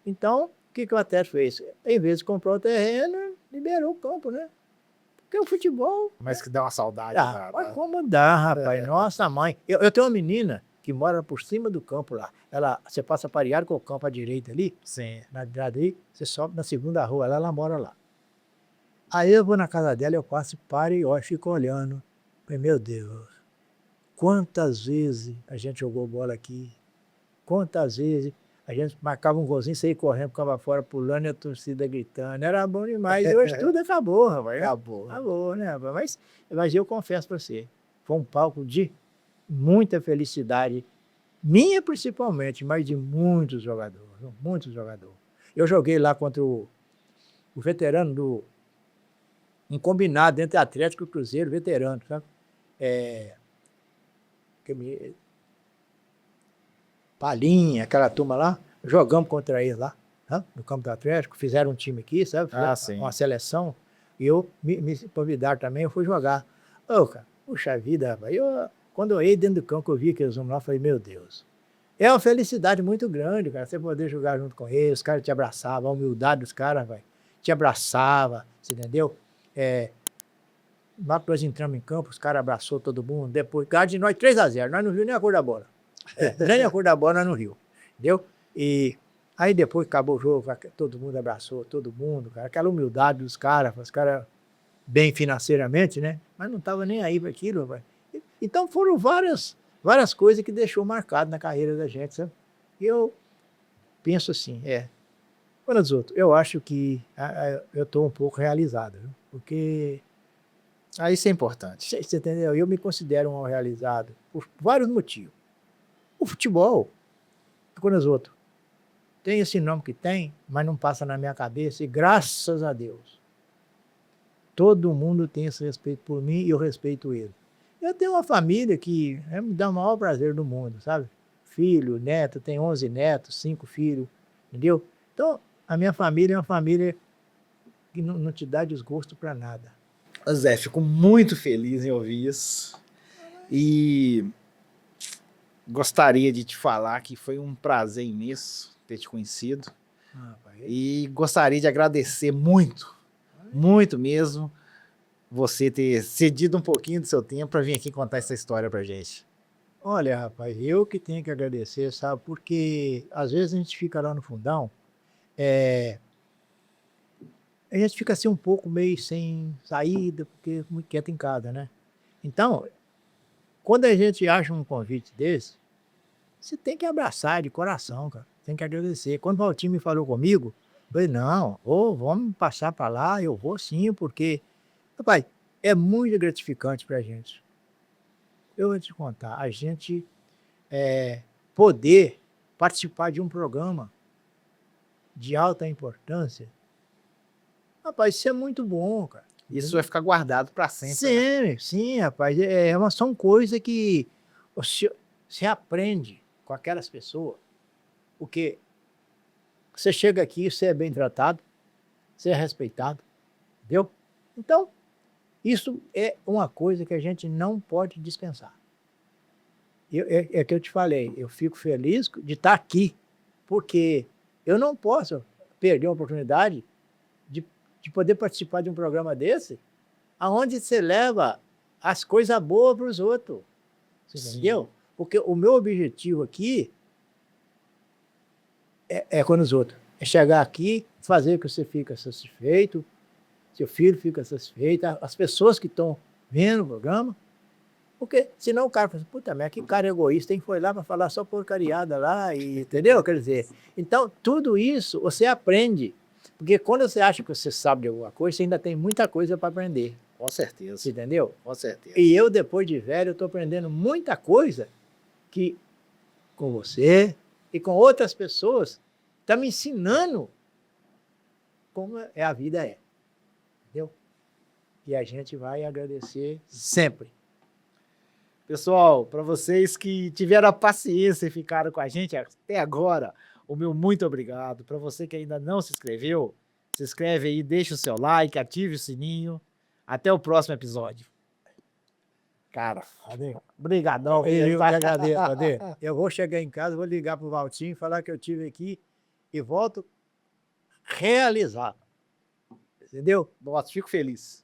Então, o que o Atlético fez? Em vez de comprar o terreno, liberou o campo, né? Porque o futebol... Mas que dá uma saudade. Mas como dá, rapaz? Nossa, mãe. Eu tenho uma menina que mora por cima do campo lá. Você passa pareado com o campo à direita ali. Sim. Na direita ali, você sobe na segunda rua, ela mora lá. Aí eu vou na casa dela, eu passo, paro e fico olhando. Falei, meu Deus, quantas vezes a gente jogou bola aqui? Quantas vezes a gente marcava um golzinho, saía correndo, ficava fora, pulando e a torcida gritando. Era bom demais. E hoje tudo acabou, rapaz. Acabou, né, rapaz? Mas eu confesso para você, foi um palco de muita felicidade, minha principalmente, mas de muitos jogadores, muitos jogadores. Eu joguei lá contra o veterano um combinado entre Atlético e Cruzeiro, veterano, sabe? Palinha, aquela turma lá, jogamos contra eles lá, sabe? No campo do Atlético, fizeram um time aqui, sabe? Sim. Uma seleção, e eu me convidaram também, eu fui jogar. Cara, puxa vida, rapaz, quando eu ia dentro do campo, eu vi aqueles homens lá, eu falei, meu Deus, é uma felicidade muito grande, cara, você poder jogar junto com eles, os caras te abraçavam, a humildade dos caras, vai, te abraçava, você entendeu? Lá que nós entramos em campo, os caras abraçou todo mundo, depois, cara, de nós 3-0, nós não vimos nem a cor da bola. Nem a cor da bola nós não riu, entendeu? E aí depois acabou o jogo, todo mundo abraçou, todo mundo, cara, aquela humildade dos caras, os caras bem financeiramente, né? Mas não estava nem aí para aquilo, rapaz. Então foram várias coisas que deixou marcado na carreira da gente, sabe? E eu penso assim, quando os outros, eu acho que eu estou um pouco realizado, viu? Porque... Isso é importante. Você entendeu? Eu me considero um realizado por vários motivos. O futebol, quando os outros, tem esse nome que tem, mas não passa na minha cabeça, e graças a Deus, todo mundo tem esse respeito por mim e eu respeito ele. Eu tenho uma família que me dá o maior prazer do mundo, sabe? Filho, neto, tem 11 netos, 5 filhos, entendeu? Então, a minha família é uma família que não te dá desgosto para nada. Zé, fico muito feliz em ouvir isso. E gostaria de te falar que foi um prazer imenso ter te conhecido. E gostaria de agradecer muito, muito mesmo, você ter cedido um pouquinho do seu tempo para vir aqui contar essa história pra gente. Olha, rapaz, eu que tenho que agradecer, sabe? Porque às vezes a gente fica lá no fundão, a gente fica assim um pouco meio sem saída, porque muito quieto em casa, né? Então, quando a gente acha um convite desse, você tem que abraçar de coração, cara. Tem que agradecer. Quando o Valtinho me falou comigo, eu falei, não, vamos passar para lá, eu vou sim, porque, rapaz, é muito gratificante para a gente. Eu vou te contar, a gente poder participar de um programa de alta importância, rapaz, isso é muito bom, cara. Isso vai ficar guardado para sempre. Sim, né? Sim, rapaz, são coisas que você aprende com aquelas pessoas, porque você chega aqui, você é bem tratado, você é respeitado, entendeu? Então, isso é uma coisa que a gente não pode dispensar. É que eu te falei, eu fico feliz de estar aqui, porque eu não posso perder a oportunidade de poder participar de um programa desse, onde você leva as coisas boas para os outros, você entendeu? Porque o meu objetivo aqui é com os outros. É chegar aqui, fazer que você fica satisfeito, seu filho fica satisfeito, as pessoas que estão vendo o programa, porque senão o cara fala assim, puta merda, que cara egoísta, tem que foi lá para falar só porcariada lá, entendeu? Quer dizer, então tudo isso você aprende, porque quando você acha que você sabe de alguma coisa, você ainda tem muita coisa para aprender. Com certeza. Você entendeu? Com certeza. E eu, depois de velho, eu estou aprendendo muita coisa que com você e com outras pessoas está me ensinando como a vida é. entendeu? E a gente vai agradecer sempre. Pessoal, para vocês que tiveram a paciência e ficaram com a gente até agora, o meu muito obrigado. Para você que ainda não se inscreveu, se inscreve aí, deixa o seu like, ative o sininho. Até o próximo episódio. Cara, brigadão. Eu que agradeço, Ade. Eu vou chegar em casa, vou ligar pro Valtinho, falar que eu tive aqui e volto realizado. Entendeu? Nossa, fico feliz.